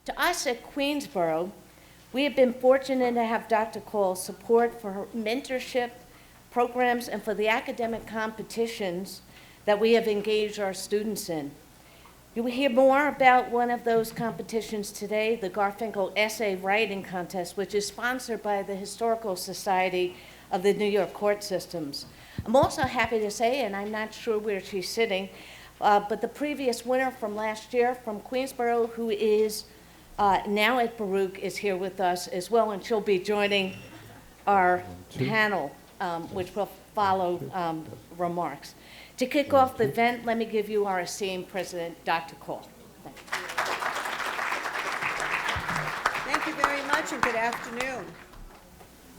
To us at Queensborough, we have been fortunate to have Dr. Cole's support for her mentorship programs and for the academic competitions that we have engaged our students in. You will hear more about one of those competitions today, the Garfinkel Essay Writing Contest, which is sponsored by the Historical Society of the New York Court Systems. I'm also happy to say, and I'm not sure where she's sitting, but the previous winner from last year from Queensborough, who is now at Baruch, is here with us as well, and she'll be joining our panel, which will follow remarks. To kick off the event, let me give you our esteemed president, Dr. Cole. Thank you very much, and good afternoon.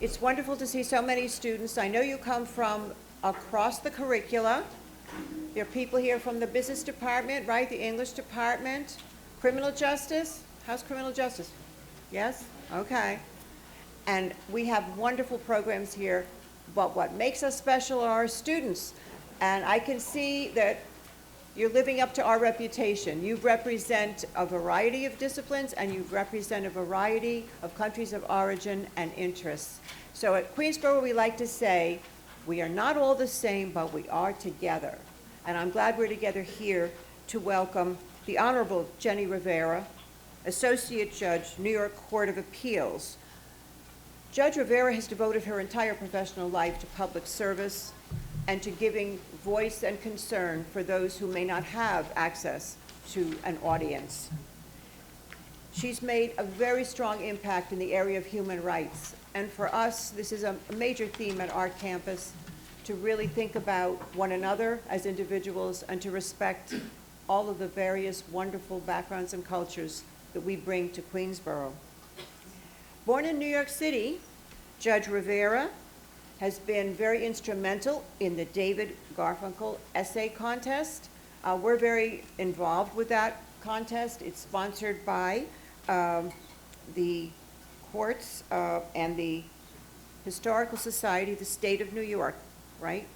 It's wonderful to see so many students. I know you come from across the curricula. There are people here from the business department, right? The English department, criminal justice. How's criminal justice? Yes? Okay. And we have wonderful programs here, but what makes us special are our students. And I can see that you're living up to our reputation. You represent a variety of disciplines, and you represent a variety of countries of origin and interests. So at Queensborough, we like to say, we are not all the same, but we are together. And I'm glad we're together here to welcome the Honorable Jenny Rivera, Associate Judge, New York Court of Appeals. Judge Rivera has devoted her entire professional life to public service and to giving voice and concern for those who may not have access to an audience. She's made a very strong impact in the area of human rights. And for us, this is a major theme at our campus, to really think about one another as individuals and to respect all of the various wonderful backgrounds and cultures that we bring to Queensborough. Born in New York City, Judge Rivera has been very instrumental in the David Garfinkel Essay Contest. We're very involved with that contest. It's sponsored by the courts and the Historical Society of the State of New York, right?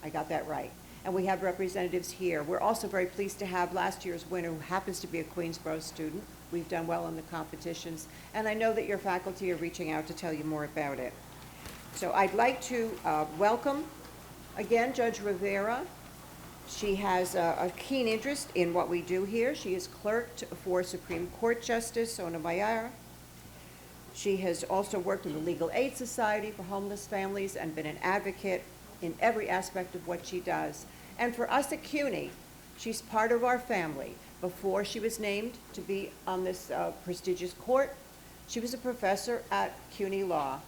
I got that right. And we have representatives here. We're also very pleased to have last year's winner, who happens to be a Queensborough student. We've done well in the competitions, and I know that your faculty are reaching out to tell you more about it. So I'd like to welcome, again, Judge Rivera. She has a keen interest in what we do here. She is clerked for Supreme Court Justice Sotomayor. She has also worked in the Legal Aid Society for Homeless Families and been an advocate in every aspect of what she does. And for us at CUNY, she's part of our family. Before she was named to be on this prestigious court, she was a professor at CUNY Law.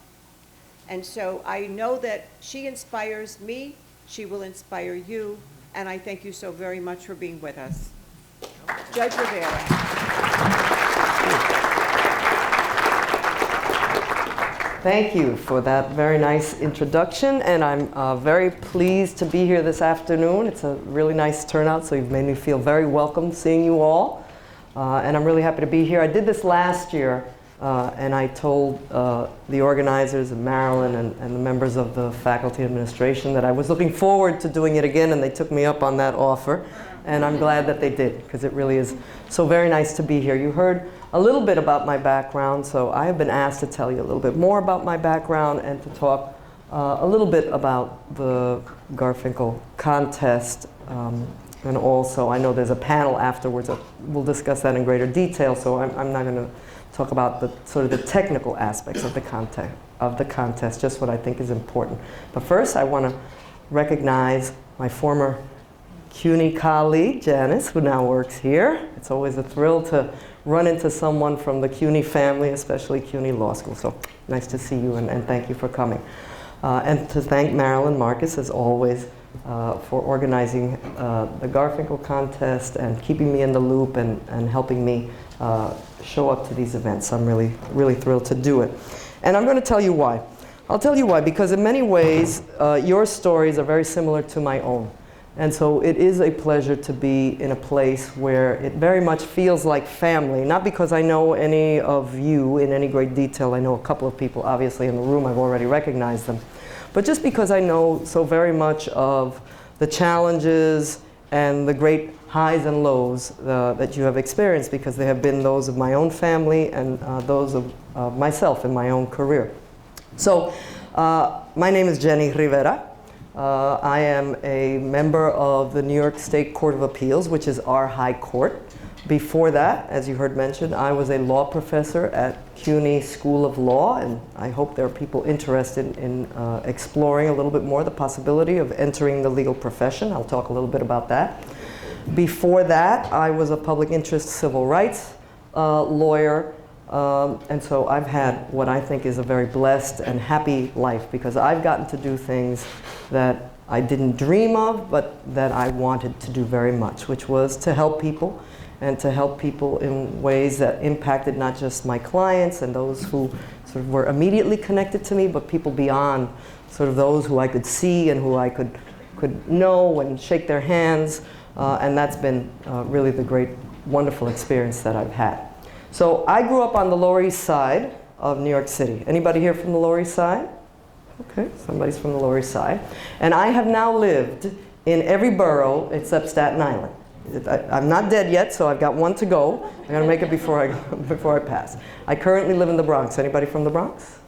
And so I know that she inspires me, she will inspire you, and I thank you so very much for being with us. Judge Rivera. Thank you for that very nice introduction, and I'm very pleased to be here this afternoon. It's a really nice turnout, so you've made me feel very welcome seeing you all, and I'm really happy to be here. I did this last year, and I told the organizers and Marilyn and the members of the faculty administration that I was looking forward to doing it again, and they took me up on that offer, and I'm glad that they did, because it really is so very nice to be here. You heard a little bit about my background, so I have been asked to tell you a little bit more about my background and to talk a little bit about the Garfinkel contest. And also, I know there's a panel afterwards. We'll discuss that in greater detail, so I'm not going to talk about the sort of the technical aspects of the contest, just what I think is important. But first, I want to recognize my former CUNY colleague, Janice, who now works here. It's always a thrill to run into someone from the CUNY family, especially CUNY Law School. So nice to see you, and thank you for coming. And to thank Marilyn Marcus, as always, for organizing the Garfinkel contest and keeping me in the loop and helping me show up to these events. I'm really, really thrilled to do it. And I'm going to tell you why. I'll tell you why, because in many ways, your stories are very similar to my own. And so it is a pleasure to be in a place where it very much feels like family, not because I know any of you in any great detail. I know a couple of people, obviously, in the room. I've already recognized them. But just because I know so very much of the challenges and the great highs and lows that you have experienced, because they have been those of my own family and those of myself in my own career. So my name is Jenny Rivera. I am a member of the New York State Court of Appeals, which is our high court. Before that, as you heard mentioned, I was a law professor at CUNY School of Law, and I hope there are people interested in exploring a little bit more the possibility of entering the legal profession. I'll talk a little bit about that. Before that, I was a public interest civil rights lawyer, and so I've had what I think is a very blessed and happy life, because I've gotten to do things that I didn't dream of, but that I wanted to do very much, which was to help people, and to help people in ways that impacted not just my clients and those who sort of were immediately connected to me, but people beyond, sort of those who I could see and who I could know and shake their hands. And that's been really the great, wonderful experience that I've had. So I grew up on the Lower East Side of New York City. Anybody here from the Lower East Side? Okay, somebody's from the Lower East Side. And I have now lived in every borough except Staten Island. I'm not dead yet, so I've got one to go. I'm going to make it before I pass. I currently live in the Bronx. Anybody from the Bronx?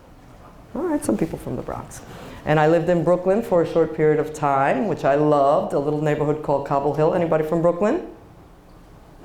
All right, some people from the Bronx. And I lived in Brooklyn for a short period of time, which I loved, a little neighborhood called Cobble Hill. Anybody from Brooklyn?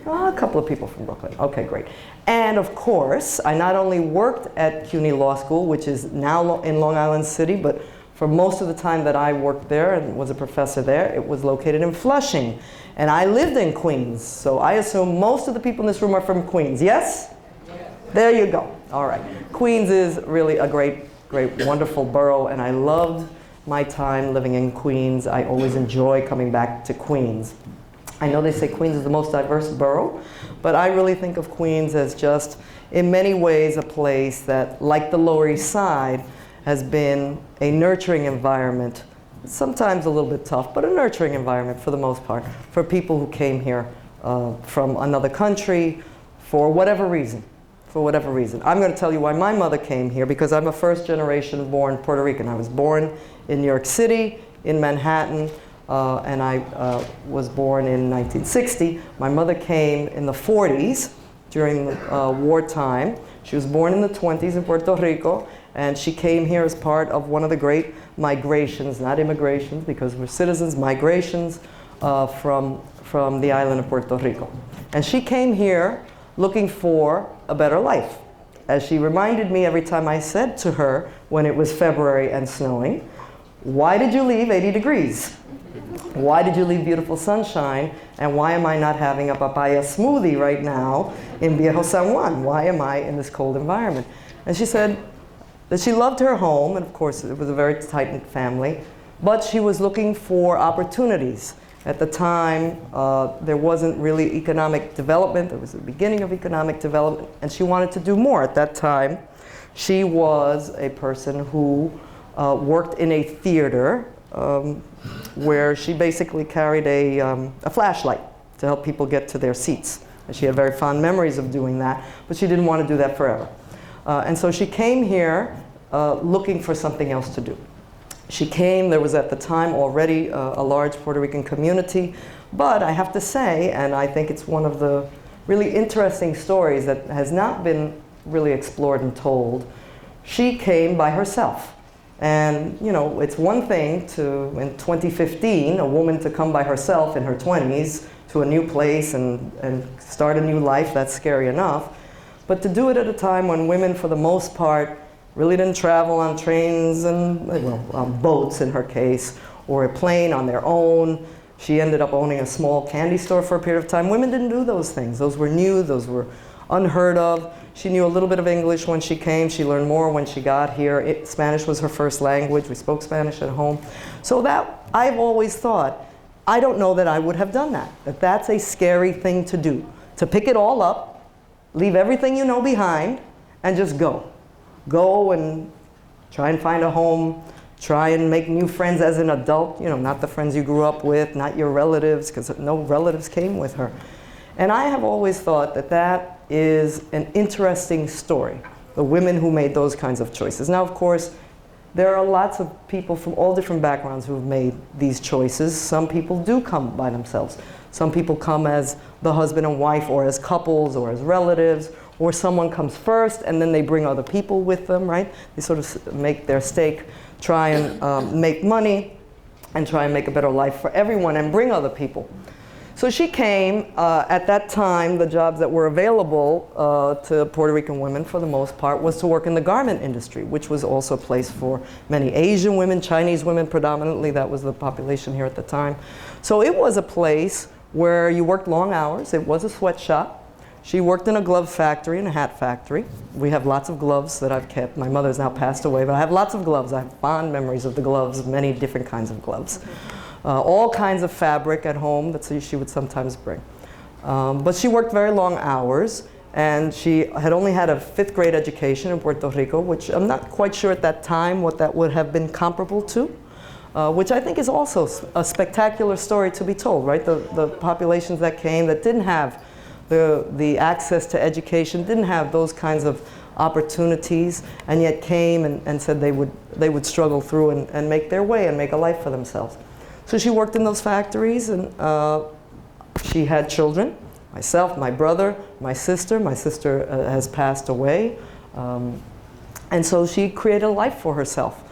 Oh, a couple of people from Brooklyn. Okay, great. And of course, I not only worked at CUNY Law School, which is now in Long Island City, but for most of the time that I worked there and was a professor there, it was located in Flushing. And I lived in Queens, so I assume most of the people in this room are from Queens. Yes? Yes. There you go. All right. Queens is really a great, wonderful borough, and I loved my time living in Queens. I always enjoy coming back to Queens. I know they say Queens is the most diverse borough, but I really think of Queens as just, in many ways, a place that, like the Lower East Side, has been a nurturing environment. Sometimes a little bit tough, but a nurturing environment for the most part, for people who came here from another country for whatever reason. I'm going to tell you why my mother came here, because I'm a first-generation born Puerto Rican. I was born in New York City, in Manhattan, and I was born in 1960. My mother came in the 40s during wartime. She was born in the 20s in Puerto Rico, and she came here as part of one of the great migrations, not immigrations, because we're citizens, migrations from the island of Puerto Rico. And she came here looking for a better life. As she reminded me every time I said to her, when it was February and snowing, why did you leave 80 degrees? Why did you leave beautiful sunshine? And why am I not having a papaya smoothie right now in Viejo San Juan? Why am I in this cold environment? And she said that she loved her home, and of course it was a very tight-knit family, but she was looking for opportunities. At the time, there wasn't really economic development. There was the beginning of economic development, and she wanted to do more. At that time, she was a person who worked in a theater where she basically carried a flashlight to help people get to their seats. And she had very fond memories of doing that, but she didn't want to do that forever. And so she came here looking for something else to do. She came, there was at the time already a large Puerto Rican community, but I have to say, and I think it's one of the really interesting stories that has not been really explored and told, she came by herself. And you know, it's one thing to, in 2015, a woman to come by herself in her 20s to a new place and start a new life, that's scary enough. But to do it at a time when women, for the most part, really didn't travel on trains and, well, on boats in her case, or a plane on their own. She ended up owning a small candy store for a period of time. Women didn't do those things. Those were new, those were unheard of. She knew a little bit of English when she came. She learned more when she got here. Spanish was her first language. We spoke Spanish at home. So that, I've always thought, I don't know that I would have done that. That that's a scary thing to do. To pick it all up, leave everything you know behind, and just go. Go and try and find a home, try and make new friends as an adult, you know, not the friends you grew up with, not your relatives, because no relatives came with her. And I have always thought that that is an interesting story, the women who made those kinds of choices. Now, of course, there are lots of people from all different backgrounds who have made these choices. Some people do come by themselves. Some people come as the husband and wife, or as couples, or as relatives, or someone comes first and then they bring other people with them, right? They sort of make their stake, try and make money, and try and make a better life for everyone and bring other people. So she came, at that time, the jobs that were available to Puerto Rican women, for the most part, was to work in the garment industry, which was also a place for many Asian women, Chinese women predominantly. That was the population here at the time. So it was a place where you worked long hours. It was a sweatshop. She worked in a glove factory and a hat factory. We have lots of gloves that I've kept. My mother's now passed away, but I have lots of gloves. I have fond memories of the gloves, many different kinds of gloves. All kinds of fabric at home that she would sometimes bring. But she worked very long hours, and she had only had a 5th grade education in Puerto Rico, which I'm not quite sure at that time what that would have been comparable to, which I think is also a spectacular story to be told, right? The populations that came that didn't have the access to education, didn't have those kinds of opportunities, and yet came and said they would struggle through and make their way and make a life for themselves. So she worked in those factories, and she had children, myself, my brother, my sister. My sister has passed away. And so she created a life for herself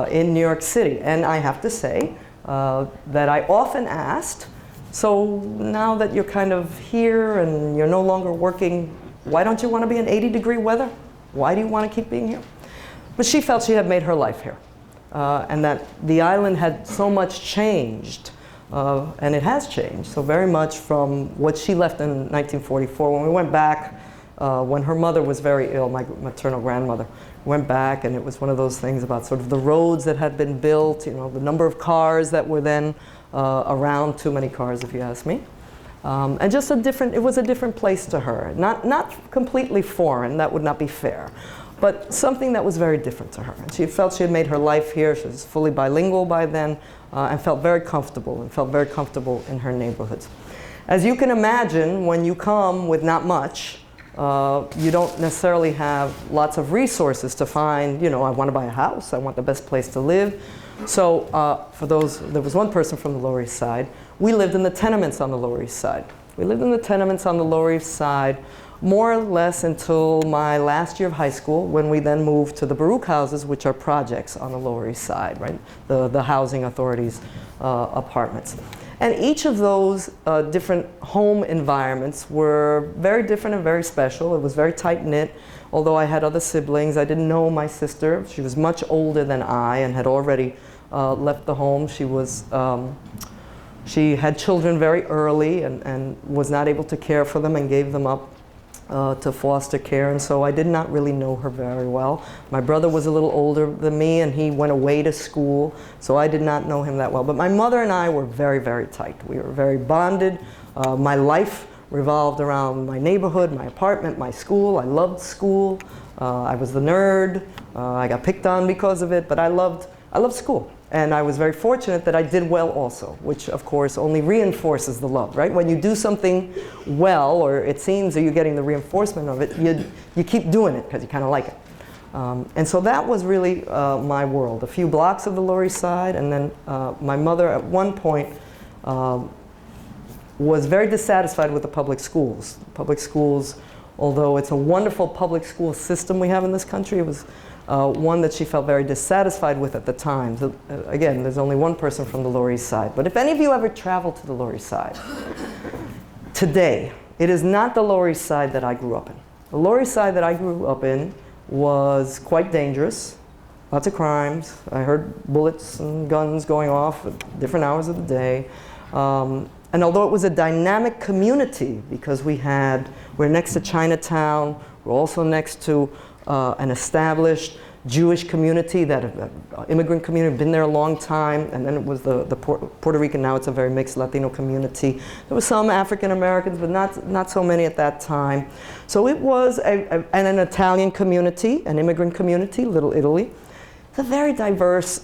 in New York City. And I have to say that I often asked, so now that you're kind of here and you're no longer working, why don't you want to be in 80-degree weather? Why do you want to keep being here? But she felt she had made her life here. And that the island had so much changed, and it has changed, so very much from what she left in 1944. When we went back, when her mother was very ill, my maternal grandmother, went back, and it was one of those things about sort of the roads that had been built, you know, the number of cars that were then around, too many cars if you ask me. And just it was a different place to her. Not completely foreign, that would not be fair, but something that was very different to her. And she felt she had made her life here. She was fully bilingual by then, and felt very comfortable in her neighborhoods. As you can imagine, when you come with not much, you don't necessarily have lots of resources to find, you know, I want to buy a house, I want the best place to live. So there was one person from the Lower East Side. We lived in the tenements on the Lower East Side. We lived in the tenements on the Lower East Side more or less until my last year of high school, when we then moved to the Baruch houses, which are projects on the Lower East Side, right? The housing authorities apartments. And each of those different home environments were very different and very special. It was very tight-knit. Although I had other siblings, I didn't know my sister. She was much older than I and had already left the home. She had children very early and was not able to care for them and gave them up to foster care, and so I did not really know her very well. My brother was a little older than me, and he went away to school, so I did not know him that well. But my mother and I were very, very tight. We were very bonded. My life revolved around my neighborhood, my apartment, my school. I loved school. I was the nerd. I got picked on because of it, but I loved school. And I was very fortunate that I did well also, which of course only reinforces the love, right? When you do something well, or it seems that you're getting the reinforcement of it, you keep doing it because you kind of like it. And so that was really my world. A few blocks of the Lower East Side, and then my mother at one point was very dissatisfied with the public schools. Public schools, although it's a wonderful public school system we have in this country, it was one that she felt very dissatisfied with at the time. So, again, there's only one person from the Lower East Side. But if any of you ever travel to the Lower East Side, today, it is not the Lower East Side that I grew up in. The Lower East Side that I grew up in was quite dangerous. Lots of crimes. I heard bullets and guns going off at different hours of the day. And although it was a dynamic community, because we're next to Chinatown, we're also next to an established Jewish community, immigrant community, been there a long time, and then it was the Puerto Rican, now it's a very mixed Latino community. There were some African Americans, but not so many at that time. So it was an Italian community, an immigrant community, Little Italy. It's a very diverse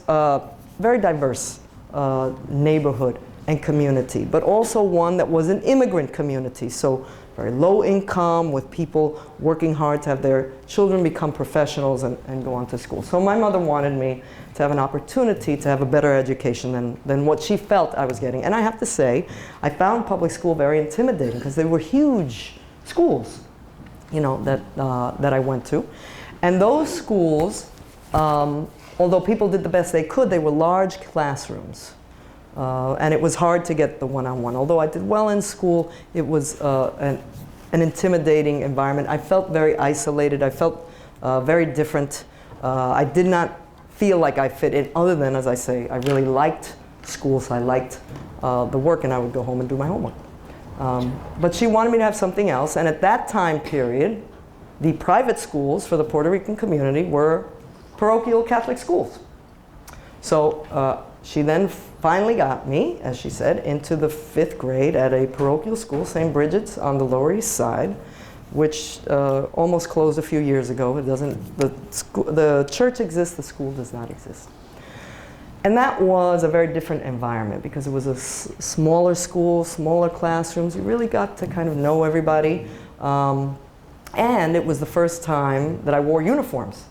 neighborhood. and community, but also one that was an immigrant community. So very low income, with people working hard to have their children become professionals and go on to school. So my mother wanted me to have an opportunity to have a better education than what she felt I was getting. And I have to say, I found public school very intimidating because they were huge schools, you know, that I went to. And those schools, although people did the best they could, they were large classrooms. And it was hard to get the one-on-one. Although I did well in school, it was an intimidating environment. I felt very isolated. I felt very different. I did not feel like I fit in, other than, as I say, I really liked school, so I liked the work, and I would go home and do my homework. But she wanted me to have something else, and at that time period, the private schools for the Puerto Rican community were parochial Catholic schools. So she then finally got me, as she said, into the 5th grade at a parochial school, St. Bridget's on the Lower East Side, which almost closed a few years ago. It doesn't, the church exists, the school does not exist. And that was a very different environment because it was a smaller school, smaller classrooms. You really got to kind of know everybody. And it was the first time that I wore uniforms.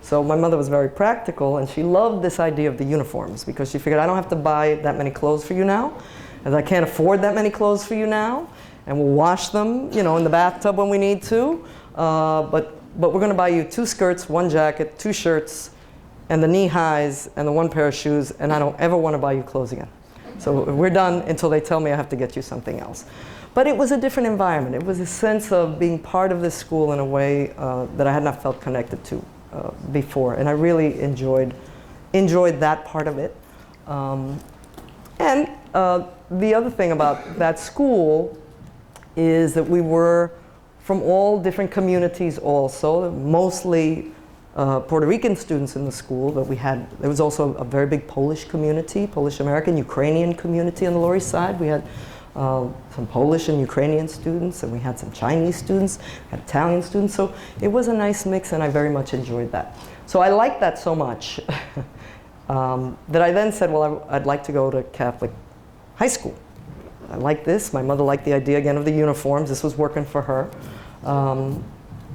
So my mother was very practical, and she loved this idea of the uniforms because she figured, I don't have to buy that many clothes for you now, and I can't afford that many clothes for you now, and we'll wash them, you know, in the bathtub when we need to. But we're going to buy you 2 skirts, 1 jacket, 2 shirts, and the knee highs, and the 1 pair of shoes, and I don't ever want to buy you clothes again. So we're done until they tell me I have to get you something else. But it was a different environment. It was a sense of being part of this school in a way that I had not felt connected to before, and I really enjoyed that part of it. And the other thing about that school is that we were from all different communities also, mostly Puerto Rican students in the school, but there was also a very big Polish community, Polish American, Ukrainian community on the Lower East Side. We had some Polish and Ukrainian students, and we had some Chinese students, had Italian students, so it was a nice mix, and I very much enjoyed that. So I liked that so much that I then said, well, I'd like to go to Catholic high school. I like this. My mother liked the idea, again, of the uniforms. This was working for her.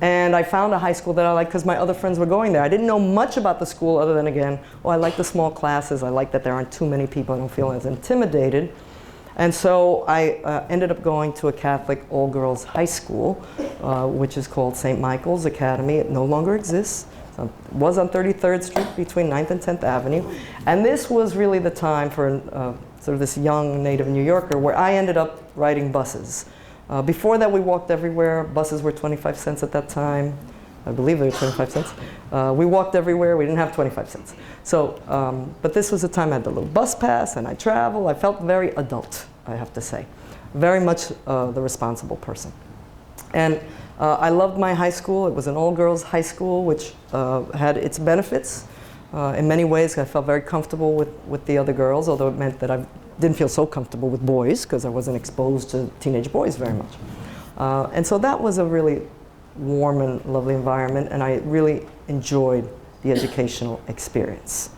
And I found a high school that I liked because my other friends were going there. I didn't know much about the school other than, again, I like the small classes. I like that there aren't too many people. I don't feel as intimidated. And so I ended up going to a Catholic all-girls high school, which is called St. Michael's Academy. It no longer exists. It was on 33rd Street between 9th and 10th Avenue. And this was really the time for sort of this young native New Yorker where I ended up riding buses. Before that, we walked everywhere. Buses were 25 cents at that time. I believe they were 25 cents. We walked everywhere. We didn't have 25 cents. So, but this was the time I had the little bus pass, and I traveled. I felt very adult, I have to say. Very much the responsible person. And I loved my high school. It was an all-girls high school, which had its benefits. In many ways, I felt very comfortable with the other girls, although it meant that I didn't feel so comfortable with boys because I wasn't exposed to teenage boys very much. And so that was a really warm and lovely environment, and I really enjoyed the educational experience.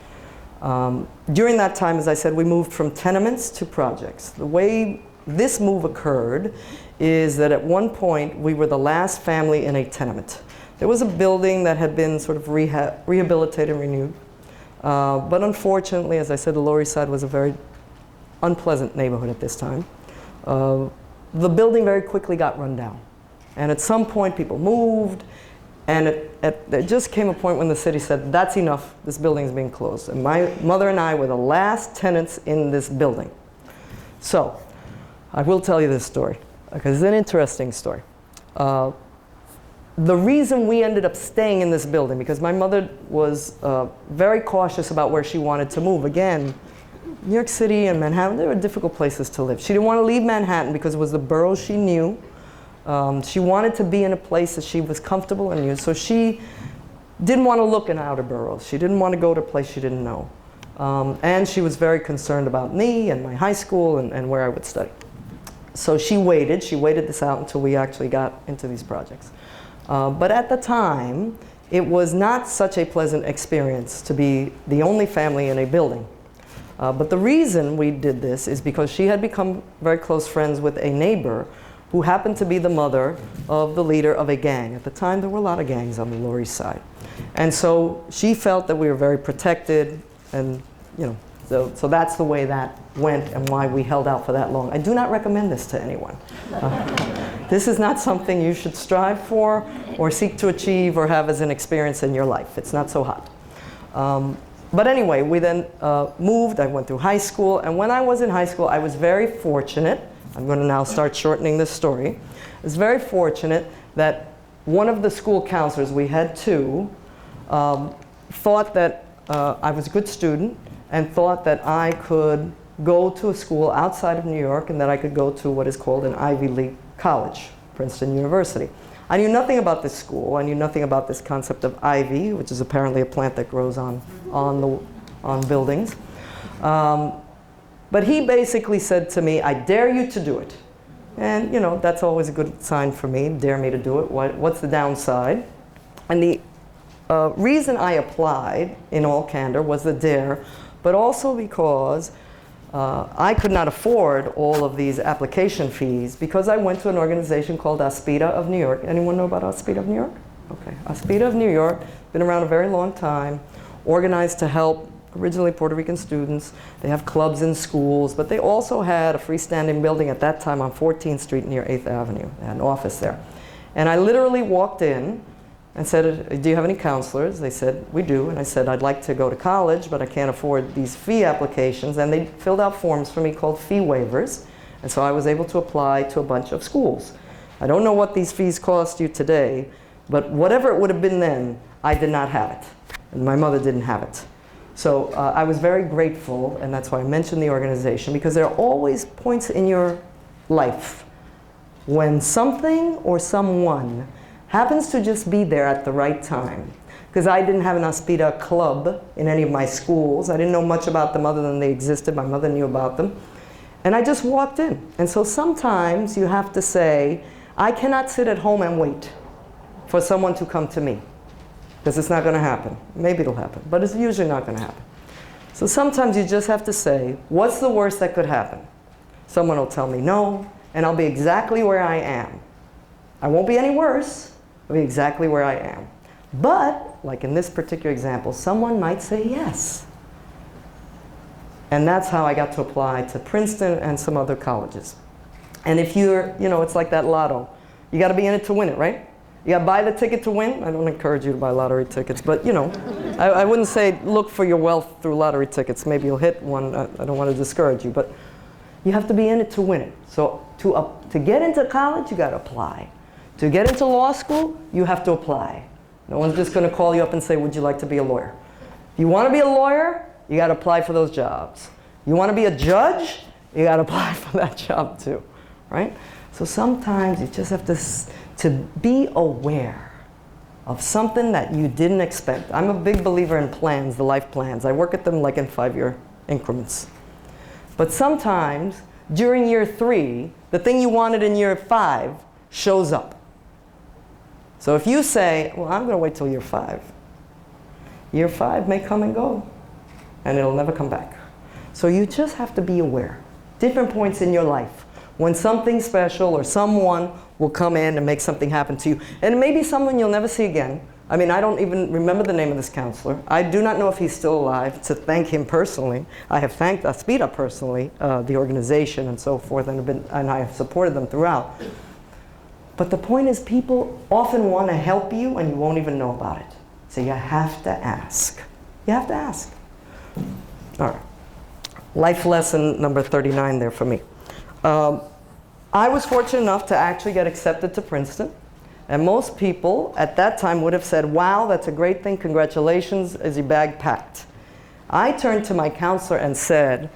During that time, as I said, we moved from tenements to projects. The way this move occurred is that at one point we were the last family in a tenement. There was a building that had been sort of rehabilitated and renewed, but unfortunately, as I said, the Lower East Side was a very unpleasant neighborhood at this time. The building very quickly got run down. And at some point, people moved, and there just came a point when the city said, that's enough, this building is being closed. And my mother and I were the last tenants in this building. So, I will tell you this story, because it's an interesting story. The reason we ended up staying in this building, because my mother was very cautious about where she wanted to move. Again, New York City and Manhattan, they were difficult places to live. She didn't want to leave Manhattan because it was the borough she knew. She wanted to be in a place that she was comfortable and knew. So she didn't want to look in outer boroughs. She didn't want to go to a place she didn't know. And she was very concerned about me and my high school and where I would study. So she waited this out until we actually got into these projects. But at the time, it was not such a pleasant experience to be the only family in a building. But the reason we did this is because she had become very close friends with a neighbor who happened to be the mother of the leader of a gang. At the time, there were a lot of gangs on the Lower East Side. And so she felt that we were very protected, and so that's the way that went and why we held out for that long. I do not recommend this to anyone. This is not something you should strive for or seek to achieve or have as an experience in your life. It's not so hot. But anyway, we then moved. I went through high school. And when I was in high school, I was very fortunate. I'm going to now start shortening this story. I was very fortunate that one of the school counselors, we had two, thought that I was a good student and thought that I could go to a school outside of New York and that I could go to what is called an Ivy League college, Princeton University. I knew nothing about this school. I knew nothing about this concept of ivy, which is apparently a plant that grows on buildings. But he basically said to me, I dare you to do it. And that's always a good sign for me, dare me to do it. What's the downside? And the reason I applied, in all candor, was the dare, but also because I could not afford all of these application fees because I went to an organization called ASPIDA of New York. Anyone know about ASPIDA of New York? Okay, ASPIDA of New York, been around a very long time, organized to help originally Puerto Rican students. They have clubs in schools, but they also had a freestanding building at that time on 14th Street near 8th Avenue. They had an office there. And I literally walked in and said, do you have any counselors? They said, we do. And I said, I'd like to go to college, but I can't afford these fee applications. And they filled out forms for me called fee waivers. And so I was able to apply to a bunch of schools. I don't know what these fees cost you today, but whatever it would have been then, I did not have it. And my mother didn't have it. So I was very grateful, and that's why I mentioned the organization, because there are always points in your life when something or someone happens to just be there at the right time. Because I didn't have an ASPIDA club in any of my schools. I didn't know much about them other than they existed. My mother knew about them. And I just walked in. And so sometimes you have to say, I cannot sit at home and wait for someone to come to me. Because it's not going to happen. Maybe it'll happen, but it's usually not going to happen. So sometimes you just have to say, what's the worst that could happen? Someone will tell me no, and I'll be exactly where I am. I won't be any worse. I'll be exactly where I am. But, like in this particular example, someone might say yes. And that's how I got to apply to Princeton and some other colleges. And if you're, it's like that lotto. You got to be in it to win it, right? You got to buy the ticket to win. I don't encourage you to buy lottery tickets, but I wouldn't say look for your wealth through lottery tickets. Maybe you'll hit one. I don't want to discourage you, but you have to be in it to win it. So to get into college, you got to apply. To get into law school, you have to apply. No one's just going to call you up and say, would you like to be a lawyer? If you want to be a lawyer, you got to apply for those jobs. You want to be a judge, you got to apply for that job too, right? So sometimes you just have to be aware of something that you didn't expect. I'm a big believer in plans, the life plans. I work at them like in 5-year increments. But sometimes, during year 3, the thing you wanted in year 5 shows up. So if you say, well, I'm going to wait till year 5, year 5 may come and go, and it'll never come back. So you just have to be aware. Different points in your life, when something special or someone will come in and make something happen to you. And it may be someone you'll never see again. I mean, I don't even remember the name of this counselor. I do not know if he's still alive to thank him personally. I have thanked ASPIDA personally, the organization and so forth, and I have supported them throughout. But the point is, people often want to help you and you won't even know about it. So you have to ask. You have to ask. All right. Life lesson number 39 there for me. I was fortunate enough to actually get accepted to Princeton. And most people at that time would have said, wow, that's a great thing. Congratulations, is your bag packed? I turned to my counselor and said,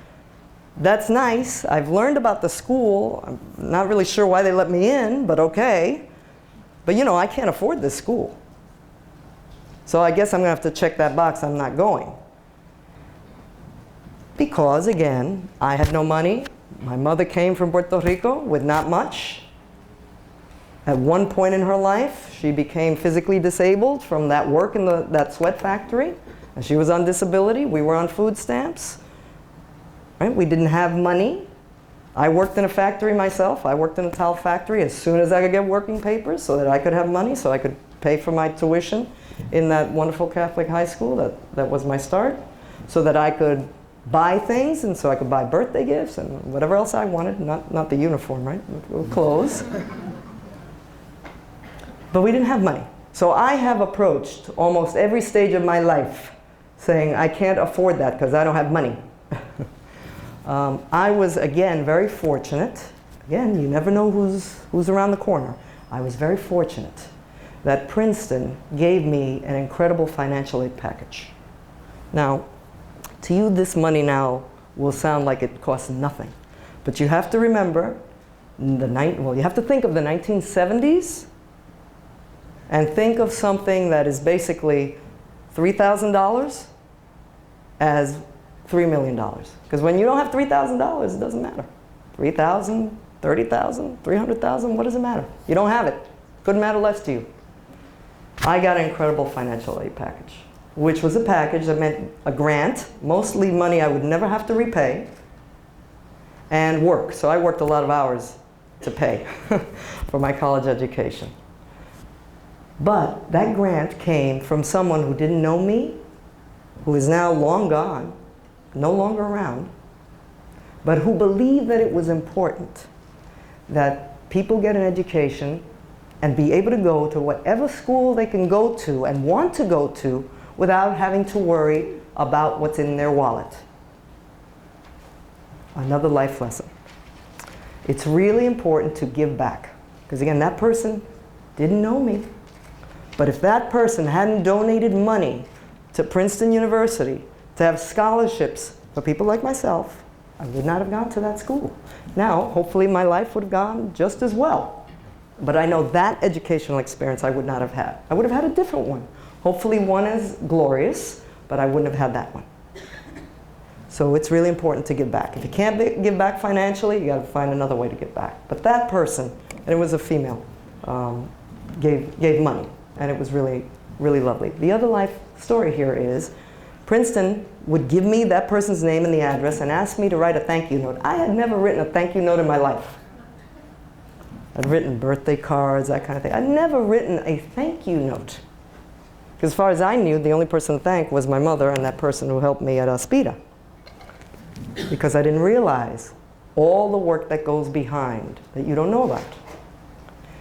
that's nice. I've learned about the school. I'm not really sure why they let me in, but okay. But I can't afford this school. So I guess I'm going to have to check that box. I'm not going. Because, again, I had no money. My mother came from Puerto Rico with not much. At one point in her life, she became physically disabled from that work in that sweat factory. And she was on disability. We were on food stamps. We didn't have money. I worked in a factory myself. I worked in a towel factory as soon as I could get working papers so that I could have money, so I could pay for my tuition in that wonderful Catholic high school. That was my start. So that I could buy things, and so I could buy birthday gifts and whatever else I wanted. Not the uniform, right? Clothes. But we didn't have money. So I have approached almost every stage of my life saying, I can't afford that because I don't have money. I was, again, very fortunate. Again, you never know who's around the corner. I was very fortunate that Princeton gave me an incredible financial aid package. Now, to you, this money now will sound like it costs nothing. But you have to remember, you have to think of the 1970s and think of something that is basically $3,000 as $3 million. Because when you don't have $3,000, it doesn't matter. $3,000, $30,000, $300,000, what does it matter? You don't have it. Couldn't matter less to you. I got an incredible financial aid package, which was a package that meant a grant, mostly money I would never have to repay, and work. So I worked a lot of hours to pay for my college education. But that grant came from someone who didn't know me, who is now long gone, no longer around, but who believed that it was important that people get an education and be able to go to whatever school they can go to and want to go to without having to worry about what's in their wallet. Another life lesson. It's really important to give back. Because again, that person didn't know me. But if that person hadn't donated money to Princeton University to have scholarships for people like myself, I would not have gone to that school. Now, hopefully my life would have gone just as well. But I know that educational experience I would not have had. I would have had a different one. Hopefully one as glorious, but I wouldn't have had that one. So it's really important to give back. If you can't give back financially, you got to find another way to give back. But that person, and it was a female, gave money, and it was really, really lovely. The other life story here is Princeton would give me that person's name and the address and ask me to write a thank you note. I had never written a thank you note in my life. I'd written birthday cards, that kind of thing. I'd never written a thank you note. Because as far as I knew, the only person to thank was my mother and that person who helped me at Aspida. Because I didn't realize all the work that goes behind that you don't know about.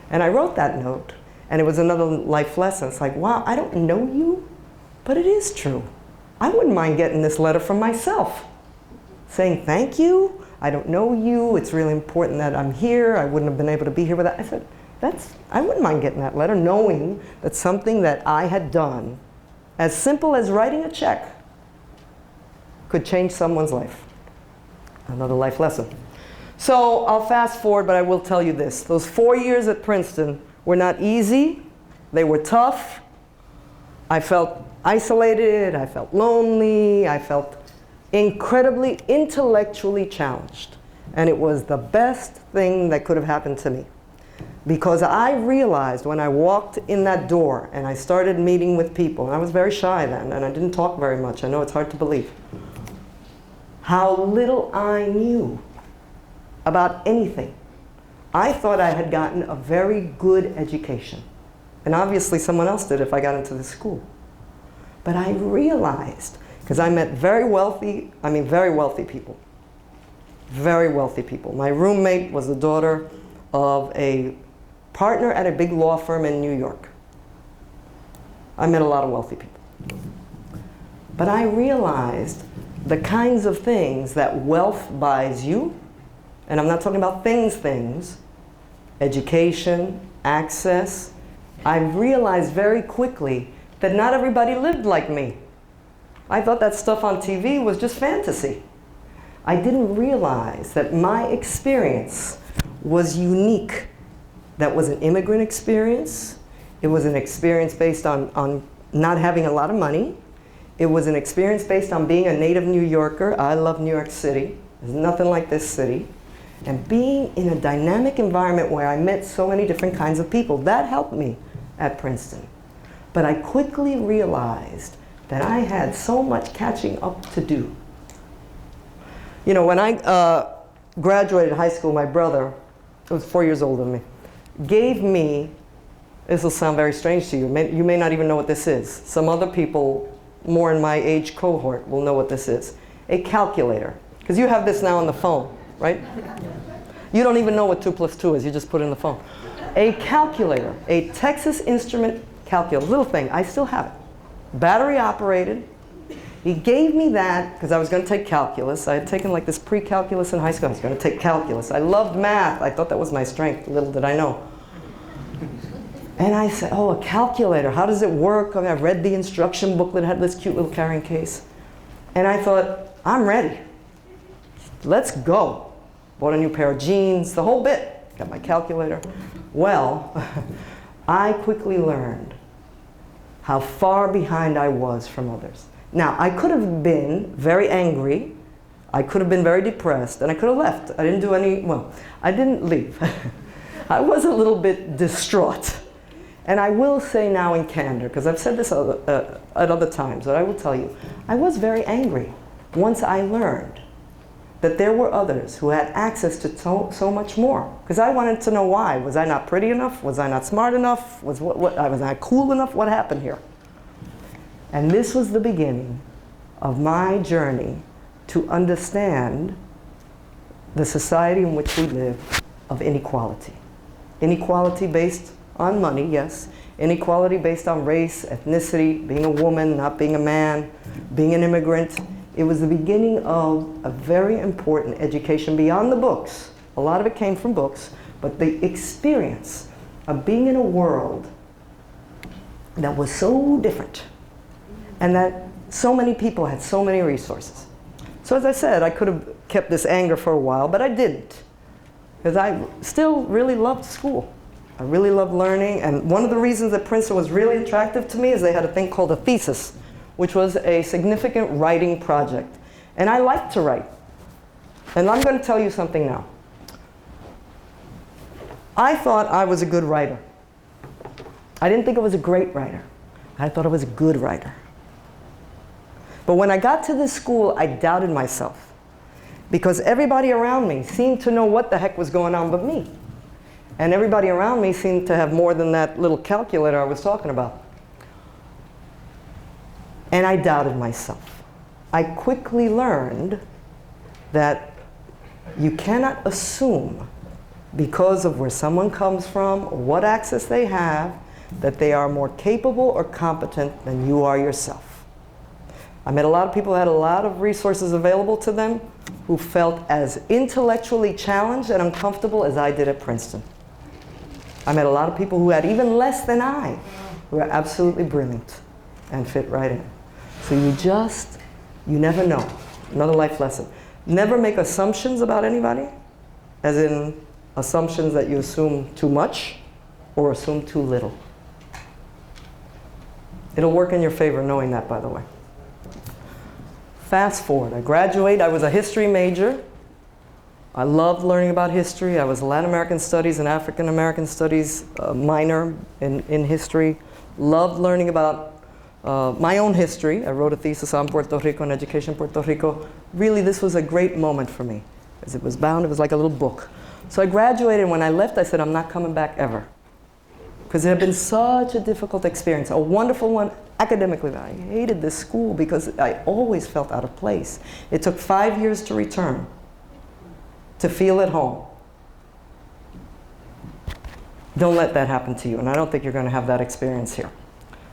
And I wrote that note, and it was another life lesson. It's like, wow, I don't know you, but it is true. I wouldn't mind getting this letter from myself, saying thank you. I don't know you. It's really important that I'm here. I wouldn't have been able to be here without. I said, I wouldn't mind getting that letter, knowing that something that I had done, as simple as writing a check, could change someone's life. Another life lesson. So I'll fast forward, but I will tell you this. Those 4 years at Princeton were not easy. They were tough. I felt isolated. I felt lonely. I felt incredibly intellectually challenged. And it was the best thing that could have happened to me. Because I realized when I walked in that door and I started meeting with people, and I was very shy then, and I didn't talk very much. I know it's hard to believe. How little I knew about anything. I thought I had gotten a very good education. And obviously someone else did if I got into the school. But I realized, because I met very wealthy people. Very wealthy people. My roommate was the daughter of a partner at a big law firm in New York. I met a lot of wealthy people. But I realized the kinds of things that wealth buys you, and I'm not talking about things, education, access. I realized very quickly that not everybody lived like me. I thought that stuff on TV was just fantasy. I didn't realize that my experience was unique. That was an immigrant experience. It was an experience based on not having a lot of money. It was an experience based on being a native New Yorker. I love New York City. There's nothing like this city. And being in a dynamic environment where I met so many different kinds of people, that helped me at Princeton. But I quickly realized that I had so much catching up to do. You know, when I graduated high school, my brother, who was 4 years older than me, gave me, this will sound very strange to you, you may not even know what this is. Some other people more in my age cohort will know what this is. A calculator. Because you have this now on the phone, right? You don't even know what 2 plus 2 is, you just put it in the phone. A calculator, a Texas Instrument calculator, little thing, I still have it. Battery operated. He gave me that because I was going to take calculus. I had taken like this pre-calculus in high school. I was going to take calculus. I loved math. I thought that was my strength. Little did I know. And I said, oh, a calculator. How does it work? I mean, I read the instruction booklet. It had this cute little carrying case. And I thought, I'm ready. Let's go. Bought a new pair of jeans, the whole bit. Got my calculator. Well, I quickly learned how far behind I was from others. Now, I could have been very angry, I could have been very depressed, and I could have left. I didn't do any, well, I didn't leave. I was a little bit distraught. And I will say now in candor, because I've said this at other times, but I will tell you, I was very angry once I learned that there were others who had access to so much more. Because I wanted to know why. Was I not pretty enough? Was I not smart enough? Was I not cool enough? What happened here? And this was the beginning of my journey to understand the society in which we live of inequality. Inequality based on money, yes. Inequality based on race, ethnicity, being a woman, not being a man, being an immigrant. It was the beginning of a very important education beyond the books. A lot of it came from books, but the experience of being in a world that was so different and that so many people had so many resources. So as I said, I could have kept this anger for a while, but I didn't, because I still really loved school. I really loved learning, and one of the reasons that Princeton was really attractive to me is they had a thing called a thesis, which was a significant writing project. And I liked to write. And I'm going to tell you something now. I thought I was a good writer. I didn't think I was a great writer. I thought I was a good writer. But when I got to this school, I doubted myself, because everybody around me seemed to know what the heck was going on but me. And everybody around me seemed to have more than that little calculator I was talking about. And I doubted myself. I quickly learned that you cannot assume, because of where someone comes from or what access they have, that they are more capable or competent than you are yourself. I met a lot of people who had a lot of resources available to them who felt as intellectually challenged and uncomfortable as I did at Princeton. I met a lot of people who had even less than I, who are absolutely brilliant and fit right in. So you never know. Another life lesson. Never make assumptions about anybody, as in assumptions that you assume too much or assume too little. It'll work in your favor knowing that, by the way. Fast forward, I graduate, I was a history major. I loved learning about history. I was a Latin American Studies and African American Studies minor in history. Loved learning about my own history. I wrote a thesis on Puerto Rico and education in Puerto Rico. Really, this was a great moment for me, as it was bound, it was like a little book. So I graduated, and when I left, I said, I'm not coming back ever. Because it had been such a difficult experience, a wonderful one academically. I hated this school because I always felt out of place. It took 5 years to return, to feel at home. Don't let that happen to you, and I don't think you're going to have that experience here.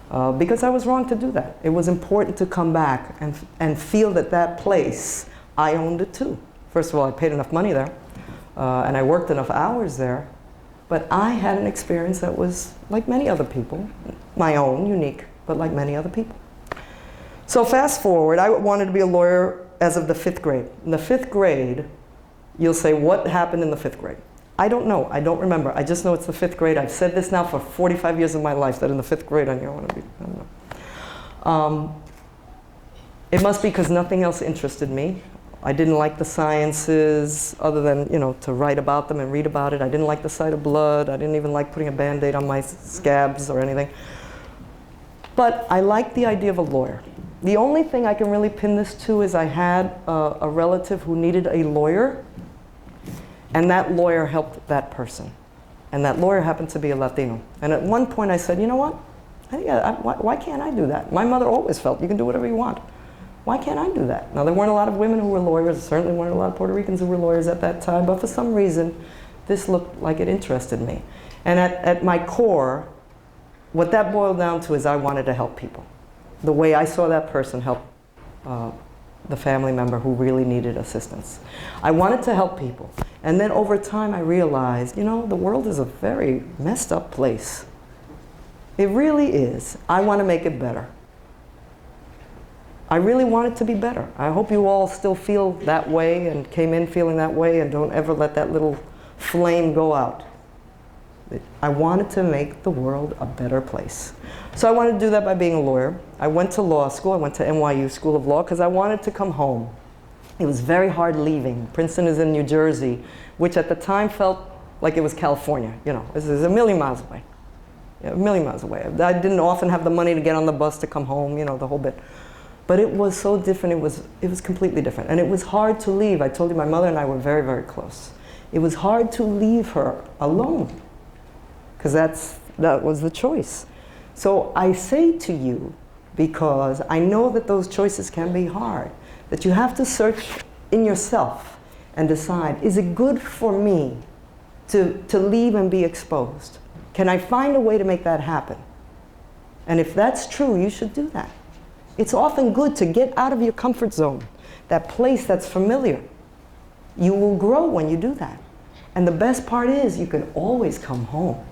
Because I was wrong to do that. It was important to come back and feel that that place, I owned it too. First of all, I paid enough money there, and I worked enough hours there, but I had an experience that was like many other people, my own, unique, but like many other people. So fast forward, I wanted to be a lawyer as of the 5th grade. In the 5th grade, you'll say, what happened in the 5th grade? I don't know. I don't remember. I just know it's the 5th grade. I've said this now for 45 years of my life, that in the 5th grade I knew I want to be. I don't know. It must be because nothing else interested me. I didn't like the sciences other than, to write about them and read about it. I didn't like the sight of blood. I didn't even like putting a Band-Aid on my scabs or anything. But I liked the idea of a lawyer. The only thing I can really pin this to is I had a relative who needed a lawyer, and that lawyer helped that person. And that lawyer happened to be a Latino. And at one point I said, you know what? Why can't I do that? My mother always felt you can do whatever you want. Why can't I do that? Now, there weren't a lot of women who were lawyers. There certainly weren't a lot of Puerto Ricans who were lawyers at that time. But for some reason, this looked like it interested me. And at my core, what that boiled down to is I wanted to help people. The way I saw that person help the family member who really needed assistance. I wanted to help people. And then over time I realized, you know, the world is a very messed up place. It really is. I want to make it better. I really want it to be better. I hope you all still feel that way and came in feeling that way, and don't ever let that little flame go out. I wanted to make the world a better place. So I wanted to do that by being a lawyer. I went to law school. I went to NYU School of Law because I wanted to come home. It was very hard leaving. Princeton is in New Jersey, which at the time felt like it was California. You know, this is a million miles away. Yeah, a million miles away. I didn't often have the money to get on the bus to come home, you know, the whole bit. But it was so different. It was completely different. And it was hard to leave. I told you my mother and I were very, very close. It was hard to leave her alone, because that was the choice. So I say to you, because I know that those choices can be hard, that you have to search in yourself and decide, is it good for me to leave and be exposed? Can I find a way to make that happen? And if that's true, you should do that. It's often good to get out of your comfort zone, that place that's familiar. You will grow when you do that. And the best part is you can always come home.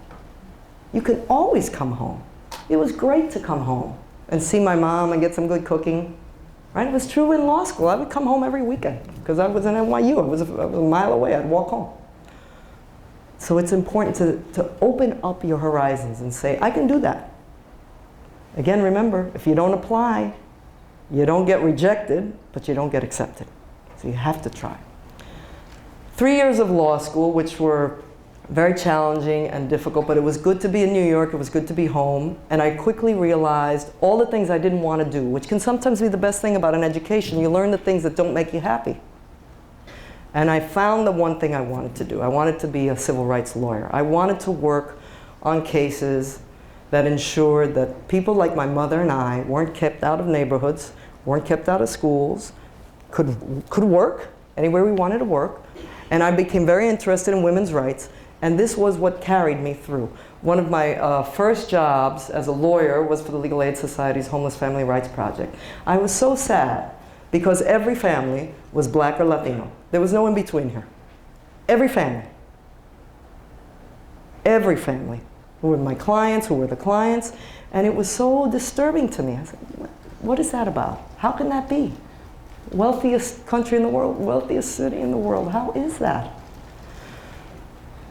You can always come home. It was great to come home and see my mom and get some good cooking. Right? It was true in law school. I would come home every weekend because I was in NYU. I was a mile away. I'd walk home. So it's important to open up your horizons and say, I can do that. Again, remember, if you don't apply, you don't get rejected, but you don't get accepted. So you have to try. 3 years of law school, which were very challenging and difficult, but it was good to be in New York, it was good to be home, and I quickly realized all the things I didn't want to do, which can sometimes be the best thing about an education. You learn the things that don't make you happy. And I found the one thing I wanted to do. I wanted to be a civil rights lawyer. I wanted to work on cases that ensured that people like my mother and I weren't kept out of neighborhoods, weren't kept out of schools, could work anywhere we wanted to work. And I became very interested in women's rights, and this was what carried me through. One of my first jobs as a lawyer was for the Legal Aid Society's Homeless Family Rights Project. I was so sad because every family was black or Latino. There was no in between here. Every family. Every family. Who were my clients, who were the clients, and it was so disturbing to me. I said, what is that about? How can that be? Wealthiest country in the world, wealthiest city in the world, how is that?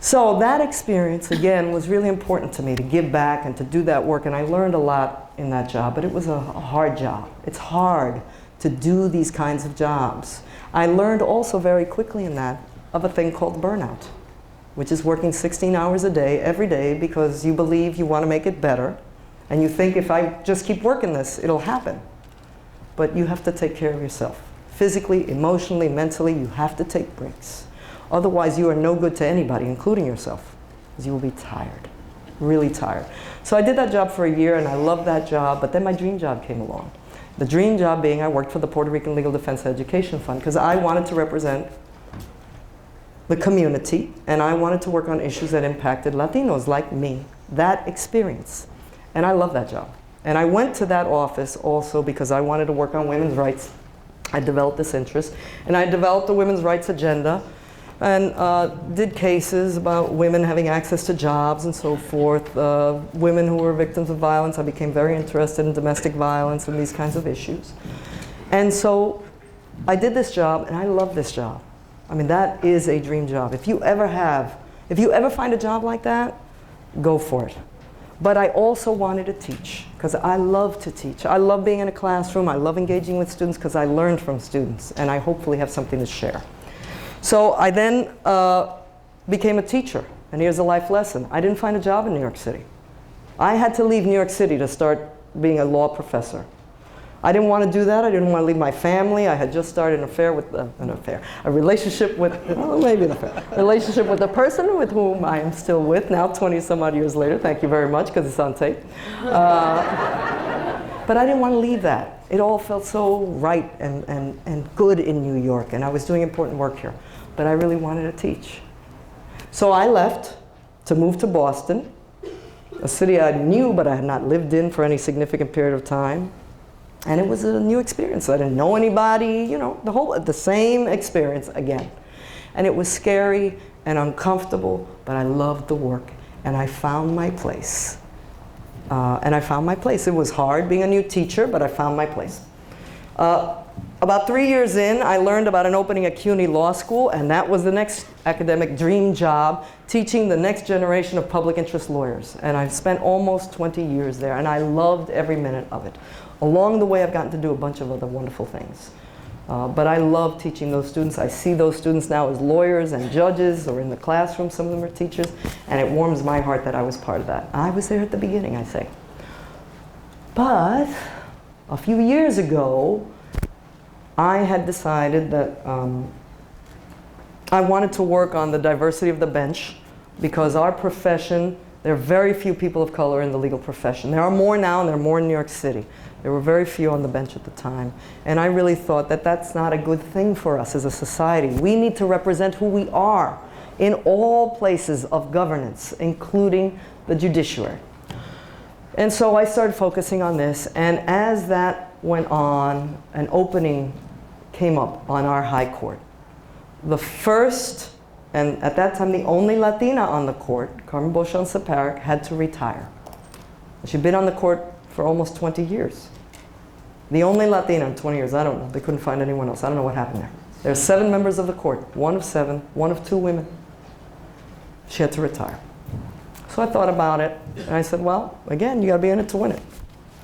So that experience, again, was really important to me, to give back and to do that work, and I learned a lot in that job, but it was a hard job. It's hard to do these kinds of jobs. I learned also very quickly in that of a thing called burnout, which is working 16 hours a day, every day, because you believe you want to make it better, and you think if I just keep working this, it'll happen. But you have to take care of yourself. Physically, emotionally, mentally, you have to take breaks. Otherwise, you are no good to anybody, including yourself, because you will be tired, really tired. So I did that job for a year, and I loved that job, but then my dream job came along. The dream job being I worked for the Puerto Rican Legal Defense Education Fund, because I wanted to represent the community, and I wanted to work on issues that impacted Latinos like me, that experience. And I love that job. And I went to that office also because I wanted to work on women's rights. I developed this interest, and I developed a women's rights agenda and did cases about women having access to jobs and so forth, women who were victims of violence. I became very interested in domestic violence and these kinds of issues. And so I did this job, and I love this job. I mean, that is a dream job. If you ever find a job like that, go for it. But I also wanted to teach, because I love to teach. I love being in a classroom. I love engaging with students because I learned from students, and I hopefully have something to share. So I then became a teacher, and here's a life lesson. I didn't find a job in New York City. I had to leave New York City to start being a law professor. I didn't want to do that. I didn't want to leave my family. I had just started a relationship with, well, maybe an affair, relationship with a person with whom I am still with now, 20 some odd years later. Thank you very much, because it's on tape. But I didn't want to leave that. It all felt so right and good in New York, and I was doing important work here. But I really wanted to teach. So I left to move to Boston, a city I knew but I had not lived in for any significant period of time. And it was a new experience. I didn't know anybody, you know, the same experience again. And it was scary and uncomfortable, but I loved the work. And I found my place. It was hard being a new teacher, but I found my place. About 3 years in, I learned about an opening at CUNY Law School, and that was the next academic dream job, teaching the next generation of public interest lawyers. And I've spent almost 20 years there, and I loved every minute of it. Along the way, I've gotten to do a bunch of other wonderful things. But I love teaching those students. I see those students now as lawyers and judges, or in the classroom, some of them are teachers, and it warms my heart that I was part of that. I was there at the beginning, I say. But a few years ago, I had decided that I wanted to work on the diversity of the bench, because our profession, there are very few people of color in the legal profession. There are more now, and there are more in New York City. There were very few on the bench at the time. And I really thought that that's not a good thing for us as a society. We need to represent who we are in all places of governance, including the judiciary. And so I started focusing on this. And as that went on, an opening came up on our high court. The first, and at that time the only Latina on the court, Carmen Beauchamp-Saparic, had to retire. She'd been on the court for almost 20 years. The only Latina in 20 years, I don't know. They couldn't find anyone else. I don't know what happened there. There are 7 members of the court, 1 of 7, 1 of 2 women. She had to retire. So I thought about it, and I said, well, again, you gotta be in it to win it.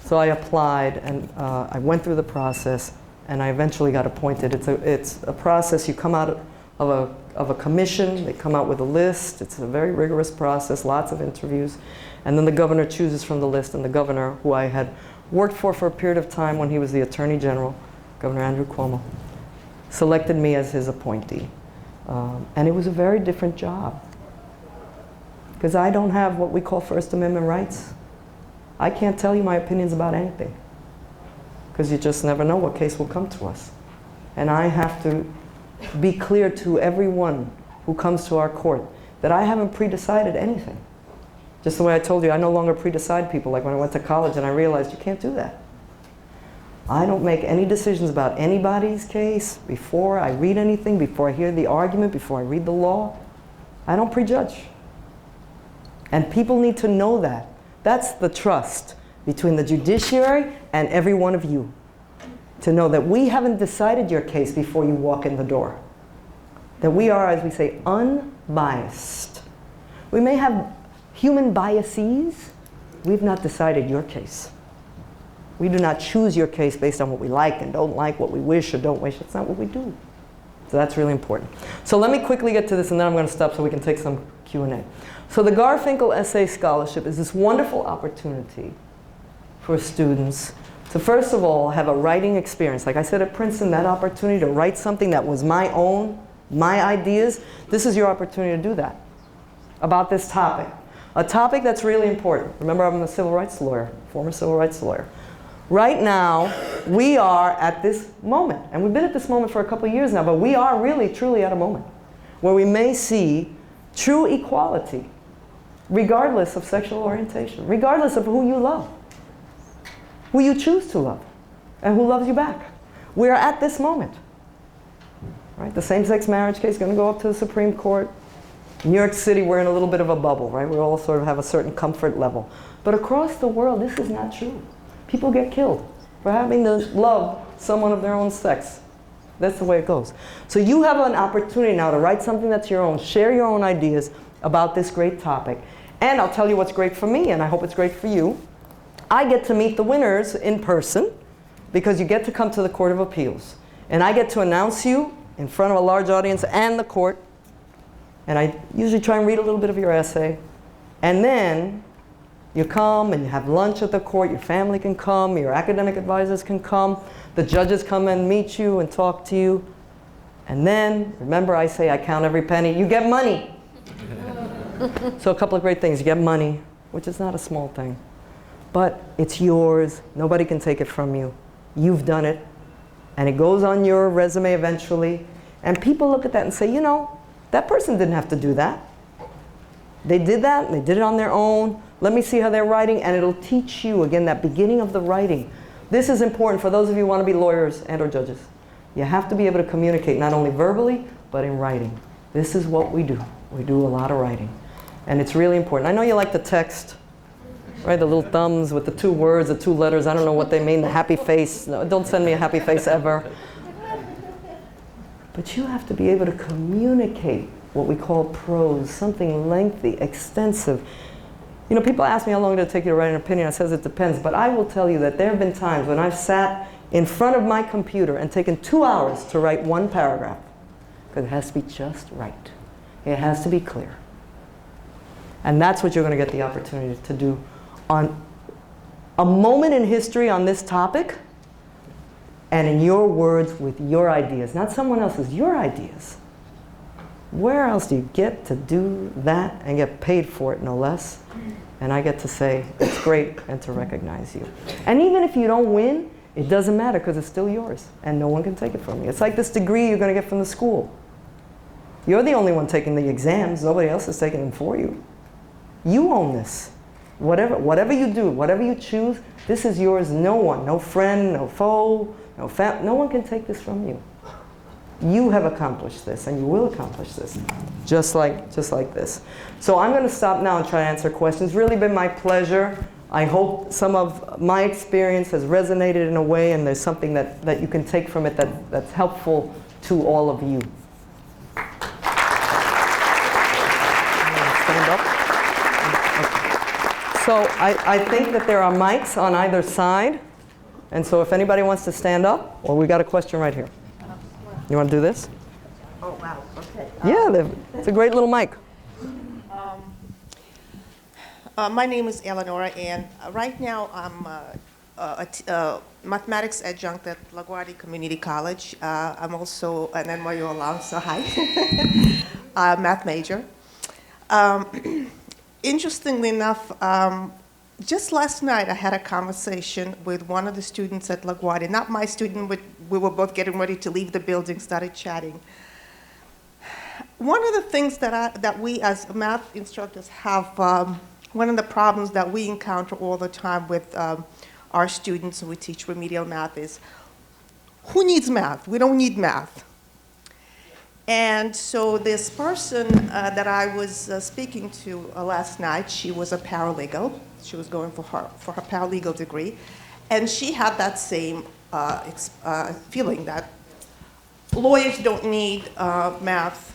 So I applied, and I went through the process, and I eventually got appointed. It's a process. You come out of a commission. They come out with a list. It's a very rigorous process, lots of interviews. And then the governor chooses from the list, and the governor, who I had worked for a period of time when he was the Attorney General, Governor Andrew Cuomo, selected me as his appointee. And it was a very different job, because I don't have what we call First Amendment rights. I can't tell you my opinions about anything, because you just never know what case will come to us. And I have to be clear to everyone who comes to our court that I haven't pre-decided anything. Just the way I told you, I no longer pre-decide people, like when I went to college and I realized you can't do that. I don't make any decisions about anybody's case before I read anything, before I hear the argument, before I read the law. I don't prejudge. And people need to know that. That's the trust between the judiciary and every one of you. To know that we haven't decided your case before you walk in the door. That we are, as we say, unbiased. We may have human biases. We've not decided your case. We do not choose your case based on what we like and don't like, what we wish or don't wish. That's not what we do. So that's really important. So let me quickly get to this, and then I'm going to stop so we can take some Q&A. So the Garfinkel Essay Scholarship is this wonderful opportunity for students to, first of all, have a writing experience. Like I said at Princeton, that opportunity to write something that was my own, my ideas, this is your opportunity to do that about this topic. A topic that's really important. Remember, I'm a civil rights lawyer, former civil rights lawyer. Right now, we are at this moment, and we've been at this moment for a couple of years now, but we are really, truly at a moment where we may see true equality, regardless of sexual orientation, regardless of who you love, who you choose to love, and who loves you back. We are at this moment. Right? The same-sex marriage case is going to go up to the Supreme Court. New York City, we're in a little bit of a bubble, right? We all sort of have a certain comfort level. But across the world, this is not true. People get killed for having to love someone of their own sex. That's the way it goes. So you have an opportunity now to write something that's your own, share your own ideas about this great topic. And I'll tell you what's great for me, and I hope it's great for you. I get to meet the winners in person, because you get to come to the Court of Appeals. And I get to announce you in front of a large audience and the court. And I usually try and read a little bit of your essay. And then You come and you have lunch at the court. Your family can come. Your academic advisors can come. The judges come and meet you and talk to you. And then, remember I say I count every penny. You get money. So a couple of great things. You get money, which is not a small thing. But it's yours. Nobody can take it from you. You've done it. And it goes on your resume eventually. And people look at that and say, you know, that person didn't have to do that. They did that, and they did it on their own. Let me see how they're writing, and it'll teach you, again, that beginning of the writing. This is important for those of you who want to be lawyers and or judges. You have to be able to communicate, not only verbally, but in writing. This is what we do. We do a lot of writing. And it's really important. I know you like the text, right? The little thumbs with the 2 words, the 2 letters. I don't know what they mean, the happy face. No, don't send me a happy face ever. But you have to be able to communicate what we call prose, something lengthy, extensive. You know, people ask me how long did it take you to write an opinion. I says it depends. But I will tell you that there have been times when I've sat in front of my computer and taken 2 hours to write 1 paragraph. Because it has to be just right. It has to be clear. And that's what you're going to get the opportunity to do on a moment in history on this topic, and in your words with your ideas, not someone else's, your ideas. Where else do you get to do that and get paid for it, no less? And I get to say, it's great, and to recognize you. And even if you don't win, it doesn't matter, because it's still yours, and no one can take it from you. It's like this degree you're going to get from the school. You're the only one taking the exams. Nobody else is taking them for you. You own this. Whatever you do, whatever you choose, this is yours. No one, no friend, no foe, no one can take this from you. You have accomplished this, and you will accomplish this, just like this. So I'm going to stop now and try to answer questions. It's really been my pleasure. I hope some of my experience has resonated in a way, and there's something that you can take from it that's helpful to all of you. Stand up. So I think that there are mics on either side. And so if anybody wants to stand up, or we got a question right here. You want to do this? Oh, wow, okay. Yeah, it's a great little mic. My name is Eleanor, and right now I'm a mathematics adjunct at LaGuardia Community College. I'm also an NYU alum, so hi. Math major. Interestingly enough, just last night I had a conversation with one of the students at LaGuardia, not my student, but we were both getting ready to leave the building, started chatting. One of the things that we as math instructors have, one of the problems that we encounter all the time with our students when we teach remedial math is, who needs math? We don't need math. And so this person that I was speaking to last night, she was a paralegal. She was going for her paralegal degree. And she had that same feeling that lawyers don't need math.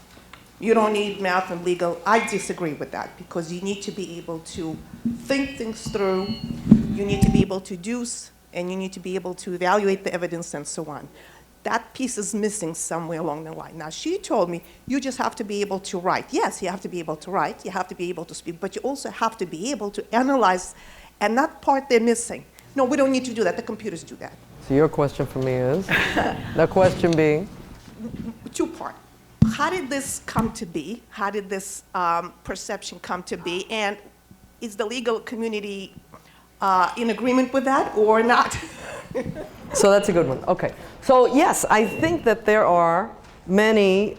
You don't need math and legal. I disagree with that, because you need to be able to think things through. You need to be able to deduce, and you need to be able to evaluate the evidence and so on. That piece is missing somewhere along the line. Now, she told me, you just have to be able to write. Yes, you have to be able to write, you have to be able to speak, but you also have to be able to analyze, and that part they're missing. No, we don't need to do that, the computers do that. So your question for me is, the question being? 2-part. How did this come to be? How did this perception come to be? And is the legal community in agreement with that or not? So that's a good one. Okay. So yes, I think that there are many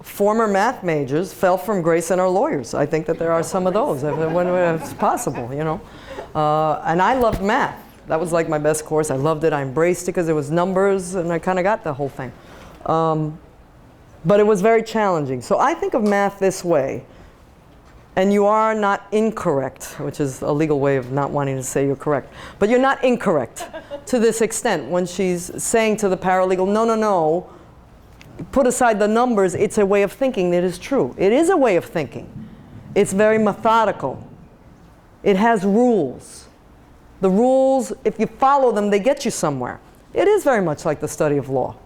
former math majors fell from grace and are lawyers. I think that there are some of those, when it's possible, you know. And I loved math. That was like my best course. I loved it. I embraced it because it was numbers, and I kind of got the whole thing. But it was very challenging. So I think of math this way. And you are not incorrect, which is a legal way of not wanting to say you're correct. But you're not incorrect to this extent when she's saying to the paralegal, no, no, no, put aside the numbers, it's a way of thinking that is true. It is a way of thinking. It's very methodical. It has rules. The rules, if you follow them, they get you somewhere. It is very much like the study of law.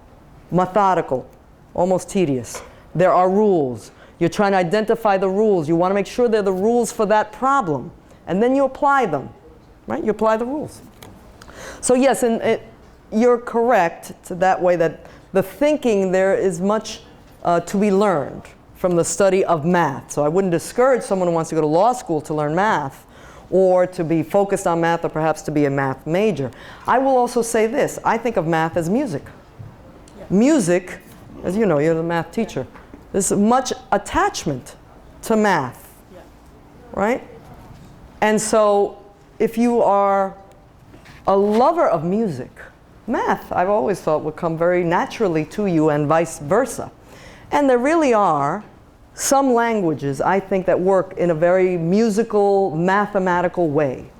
Methodical, almost tedious. There are rules. You're trying to identify the rules. You want to make sure they're the rules for that problem. and then you apply them, right? You apply the rules. So yes, and you're correct to that way that the thinking there is much to be learned from the study of math. So I wouldn't discourage someone who wants to go to law school to learn math or to be focused on math or perhaps to be a math major. I will also say this, I think of math as music. Yeah. Music, as you know, you're the math teacher, there's much attachment to math, yeah. Right? And so if you are a lover of music, math, I've always thought, would come very naturally to you and vice versa. And there really are some languages, I think, that work in a very musical, mathematical way.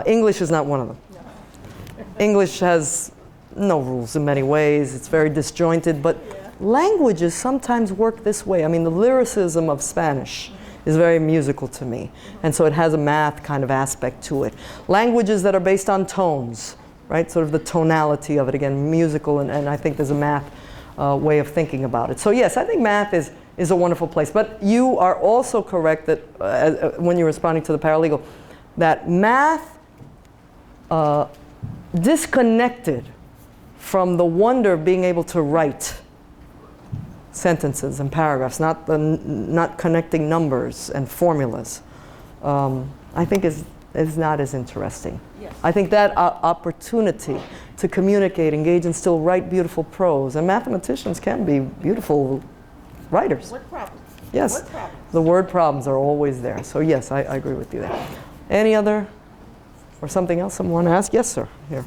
English is not one of them. No. English has no rules in many ways. It's very disjointed, but languages sometimes work this way. I mean, the lyricism of Spanish is very musical to me. And so it has a math kind of aspect to it. Languages that are based on tones, right? Sort of the tonality of it, again, musical, and I think there's a math way of thinking about it. So yes, I think math is a wonderful place. But you are also correct that when you're responding to the paralegal, that math disconnected from the wonder of being able to write sentences and paragraphs, not connecting numbers and formulas, I think is not as interesting. Yes. I think that opportunity to communicate, engage, and still write beautiful prose, and mathematicians can be beautiful writers. What problems? Yes, what problems? The word problems are always there. So yes, I agree with you there. Any other, or something else someone ask? Yes, sir. Here.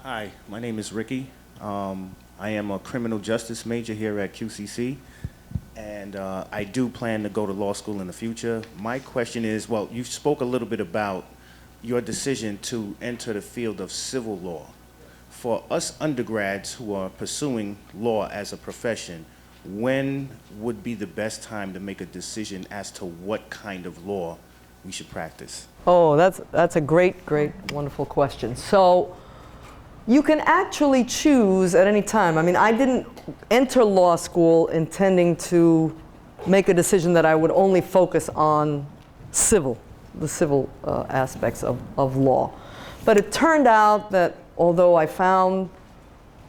Hi, my name is Ricky. I am a criminal justice major here at QCC, and I do plan to go to law school in the future. My question is, well, you spoke a little bit about your decision to enter the field of civil law. For us undergrads who are pursuing law as a profession, when would be the best time to make a decision as to what kind of law we should practice? Oh, that's a great, wonderful question. So you can actually choose at any time. I mean, I didn't enter law school intending to make a decision that I would only focus on the civil aspects of law. But it turned out that although I found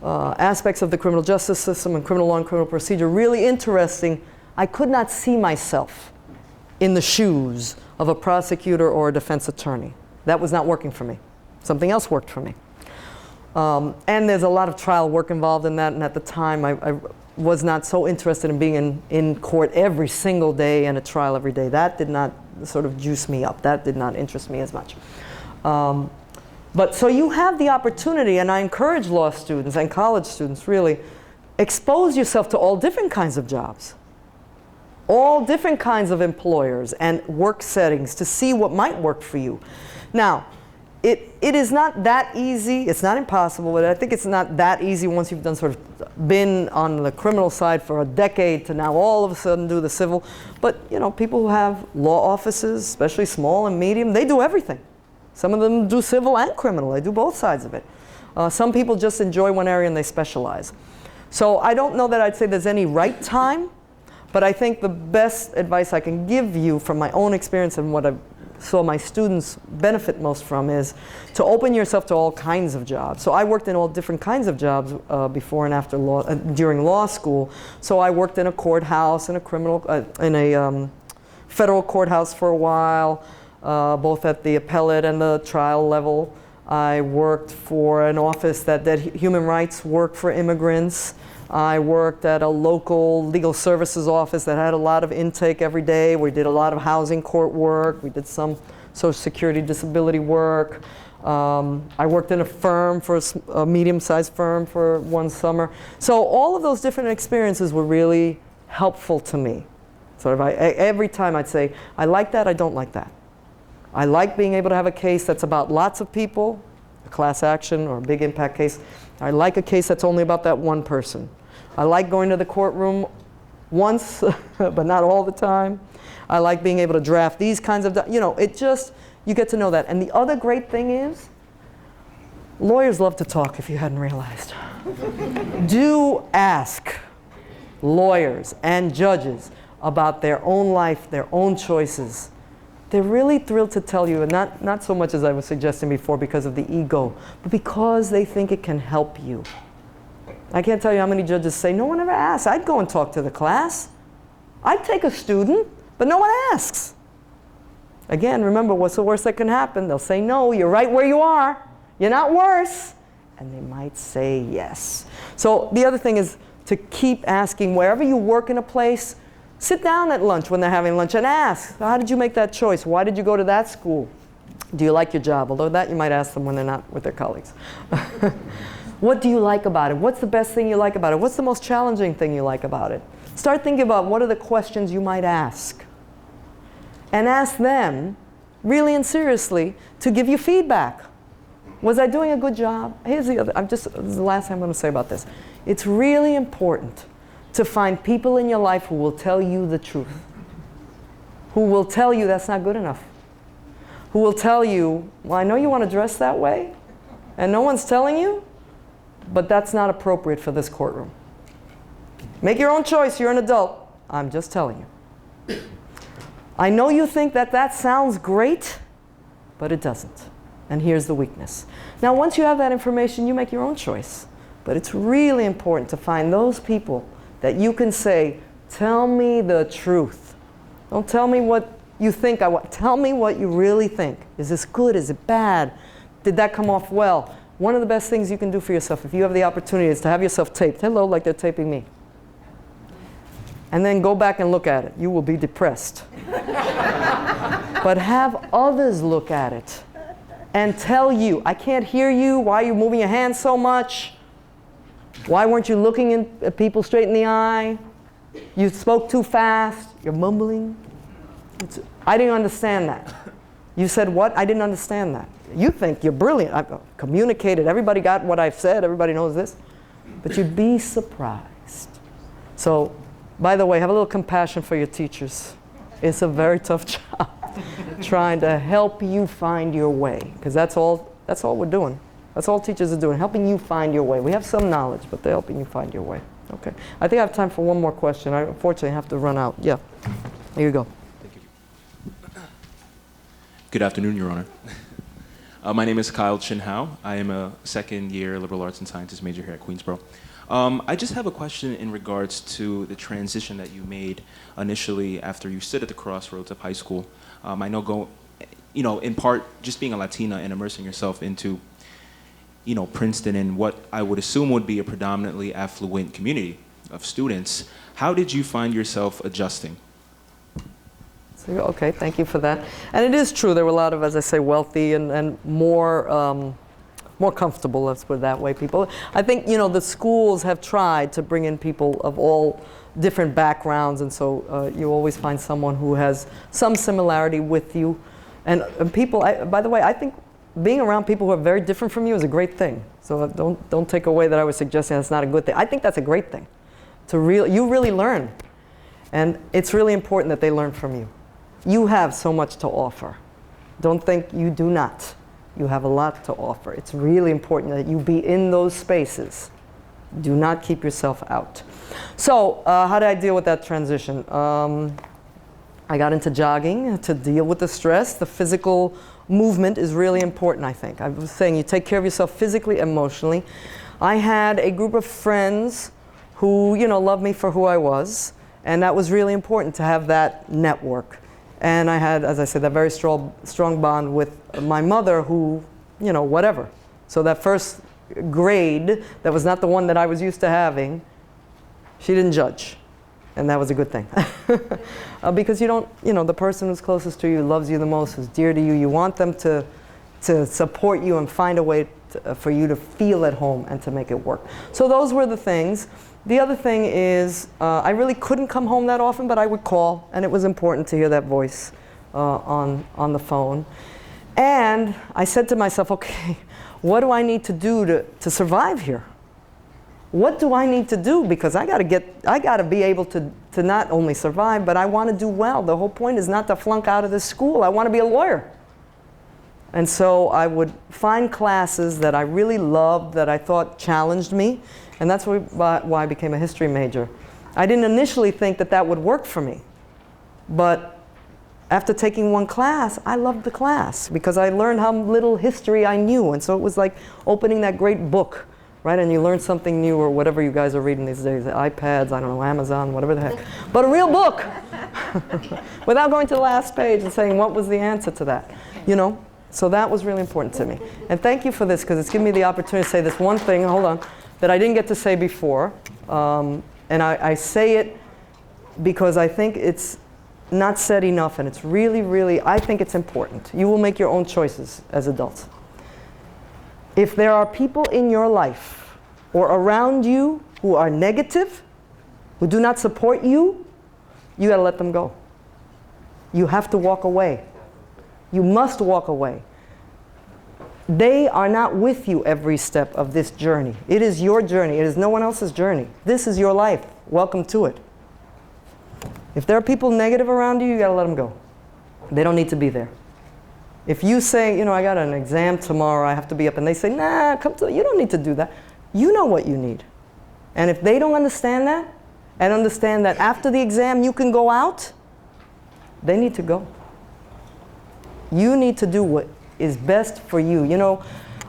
aspects of the criminal justice system and criminal law and criminal procedure really interesting, I could not see myself in the shoes of a prosecutor or a defense attorney. That was not working for me. Something else worked for me. And there's a lot of trial work involved in that, and at the time I was not so interested in being in court every single day and a trial every day. That did not sort of juice me up. That did not interest me as much. But so you have the opportunity, and I encourage law students and college students really, expose yourself to all different kinds of jobs, all different kinds of employers and work settings to see what might work for you. Now, it is not that easy. It's not impossible, but I think it's not that easy once you've been on the criminal side for a decade to now all of a sudden do the civil. But you know, people who have law offices, especially small and medium, they do everything. Some of them do civil and criminal. They do both sides of it. Some people just enjoy one area and they specialize. So I don't know that I'd say there's any right time, but I think the best advice I can give you from my own experience and what I saw my students benefit most from is to open yourself to all kinds of jobs. So I worked in all different kinds of jobs before and after law, during law school. So I worked in a courthouse, in a federal courthouse for a while, both at the appellate and the trial level. I worked for an office that did human rights work for immigrants. I worked at a local legal services office that had a lot of intake every day. We did a lot of housing court work. We did some Social Security disability work. I worked in a firm, for a medium-sized firm for one summer. So all of those different experiences were really helpful to me. Sort of, every time I'd say, I like that, I don't like that. I like being able to have a case that's about lots of people, a class action or a big impact case. I like a case that's only about that one person. I like going to the courtroom once, but not all the time. I like being able to draft these kinds of, you get to know that. And the other great thing is, lawyers love to talk, if you hadn't realized. Do ask lawyers and judges about their own life, their own choices. They're really thrilled to tell you, and not so much as I was suggesting before because of the ego, but because they think it can help you. I can't tell you how many judges say, no one ever asks. I'd go and talk to the class. I'd take a student, but no one asks. Again, remember, what's the worst that can happen? They'll say, no, you're right where you are. You're not worse. And they might say yes. So the other thing is to keep asking wherever you work in a place, sit down at lunch when they're having lunch and ask, how did you make that choice? Why did you go to that school? Do you like your job? Although that you might ask them when they're not with their colleagues. What do you like about it? What's the best thing you like about it? What's the most challenging thing you like about it? Start thinking about what are the questions you might ask. And ask them, really and seriously, to give you feedback. Was I doing a good job? Here's the other, this is the last thing I'm going to say about this. It's really important to find people in your life who will tell you the truth. Who will tell you that's not good enough. Who will tell you, well, I know you want to dress that way, and no one's telling you, but that's not appropriate for this courtroom. Make your own choice, you're an adult. I'm just telling you. I know you think that that sounds great, but it doesn't. And here's the weakness. Now, once you have that information, you make your own choice. But it's really important to find those people that you can say, tell me the truth. Don't tell me what you think I want. Tell me what you really think. Is this good? Is it bad? Did that come off well? One of the best things you can do for yourself, if you have the opportunity, is to have yourself taped. Hello, like they're taping me. And then go back and look at it. You will be depressed. But have others look at it and tell you, I can't hear you. Why are you moving your hands so much? Why weren't you looking at people straight in the eye? You spoke too fast. You're mumbling. I didn't understand that. You said what? I didn't understand that. You think you're brilliant. I've communicated. Everybody got what I've said. Everybody knows this. But you'd be surprised. So, by the way, have a little compassion for your teachers. It's a very tough job trying to help you find your way. Because that's all we're doing. That's all teachers are doing, helping you find your way. We have some knowledge, but they're helping you find your way. Okay. I think I have time for one more question. I unfortunately have to run out. Yeah. Here you go. Thank you. Good afternoon, Your Honor. My name is Kyle Chin Hao. I am a second-year liberal arts and sciences major here at Queensborough. I just have a question in regards to the transition that you made initially after you stood at the crossroads of high school. I know in part, just being a Latina and immersing yourself into Princeton and what I would assume would be a predominantly affluent community of students. How did you find yourself adjusting? Okay, thank you for that. And it is true, there were a lot of, as I say, wealthy and more comfortable, let's put it that way, people. I think, the schools have tried to bring in people of all different backgrounds, and so you always find someone who has some similarity with you. And people, by the way, I think being around people who are very different from you is a great thing. So don't take away that I was suggesting that's not a good thing. I think that's a great thing. You really learn. And it's really important that they learn from you. You have so much to offer. Don't think you do not. You have a lot to offer. It's really important that you be in those spaces. Do not keep yourself out. So how did I deal with that transition? I got into jogging to deal with the stress. The physical movement is really important, I think. I was saying you take care of yourself physically, emotionally. I had a group of friends who, loved me for who I was, and that was really important to have that network. And I had, as I said, that very strong bond with my mother who, whatever. So that first grade, that was not the one that I was used to having, she didn't judge. And that was a good thing. Because you don't, the person who's closest to you, loves you the most, who's dear to you, you want them to support you and find a way for you to feel at home and to make it work. So those were the things. The other thing is, I really couldn't come home that often, but I would call, and it was important to hear that voice on the phone. And I said to myself, okay, what do I need to do to survive here? What do I need to do? Because I got to be able to not only survive, but I want to do well. The whole point is not to flunk out of this school. I want to be a lawyer. And so I would find classes that I really loved, that I thought challenged me, and that's why I became a history major. I didn't initially think that would work for me. But after taking one class, I loved the class because I learned how little history I knew. And so it was like opening that great book, right? And you learn something new, or whatever you guys are reading these days, the iPads, I don't know, Amazon, whatever the heck. But a real book, without going to the last page and saying, what was the answer to that? You know? So that was really important to me. And thank you for this, because it's given me the opportunity to say this one thing, hold on, that I didn't get to say before. And I say it because I think it's not said enough, and it's really, really, I think it's important. You will make your own choices as adults. If there are people in your life or around you who are negative, who do not support you, you got to let them go. You have to walk away. You must walk away. They are not with you every step of this journey. It is your journey. It is no one else's journey. This is your life. Welcome to it. If there are people negative around you, you got to let them go. They don't need to be there. If you say, you know, I got an exam tomorrow, I have to be up, and they say, nah, come to, you don't need to do that. You know what you need. And if they don't understand that, and understand that after the exam you can go out, they need to go. You need to do what is best for you. You know,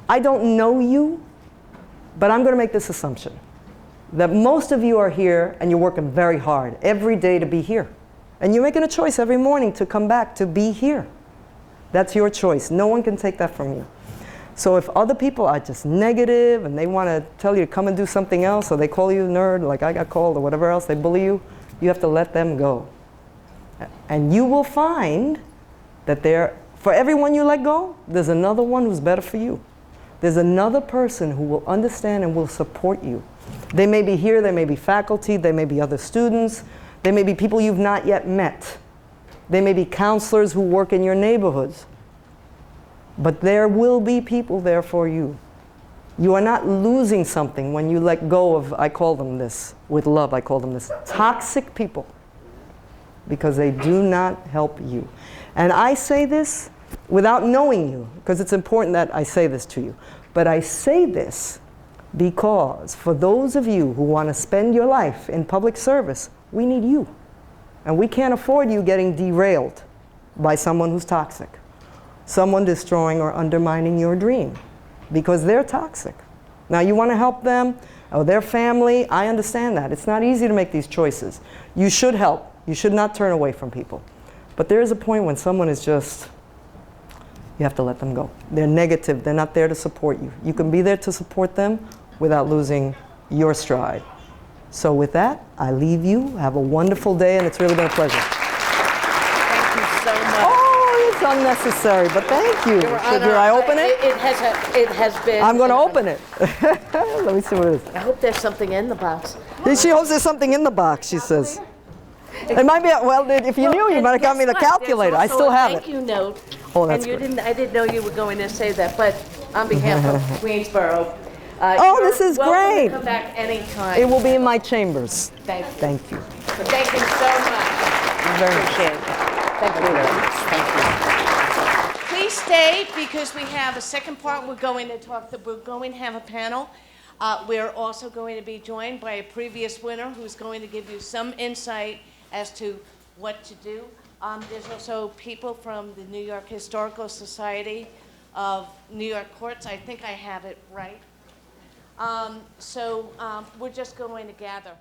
I don't know you, but I'm going to make this assumption, that most of you are here and you're working very hard every day to be here. And you're making a choice every morning to come back to be here. That's your choice. No one can take that from you. So if other people are just negative and they want to tell you to come and do something else, or they call you a nerd like I got called, or whatever else, they bully you, you have to let them go. And you will find that for everyone you let go, there's another one who's better for you. There's another person who will understand and will support you. They may be here, they may be faculty, they may be other students, they may be people you've not yet met. They may be counselors who work in your neighborhoods. But there will be people there for you. You are not losing something when you let go of, I call them this, with love, I call them this, toxic people. Because they do not help you. And I say this without knowing you, because it's important that I say this to you. But I say this because for those of you who want to spend your life in public service, we need you. And we can't afford you getting derailed by someone who's toxic. Someone destroying or undermining your dream, because they're toxic. Now you want to help them, or their family, I understand that. It's not easy to make these choices. You should help. You should not turn away from people. But there is a point when someone is just, you have to let them go. They're negative. They're not there to support you. You can be there to support them without losing your stride. So with that, I leave you. Have a wonderful day, and it's really been a pleasure. Thank you so much. Oh, it's unnecessary, but thank you. Your Should Honor, I open it? It has been. I'm going to open it. Let me see what it is. I hope there's something in the box. She hopes there's something in the box, she says. It might be, well, if you knew, you And might have got me the guess what? calculator. I There's still also a have thank it. you note. Oh, that's And great. I didn't know you were going to say that, but on behalf of Queensborough. Oh, you're this is welcome great. to come back anytime. It will be in my chambers. Thank you. Thank you. Thank you so much. Very much. Appreciate it. Thank you very much. Thank you. Please stay, because we have a second part. We're going to have a panel. We're also going to be joined by a previous winner who's going to give you some insight as to what to do. There's also people from the New York Historical Society of New York Courts. I think I have it right. So we're just going to gather.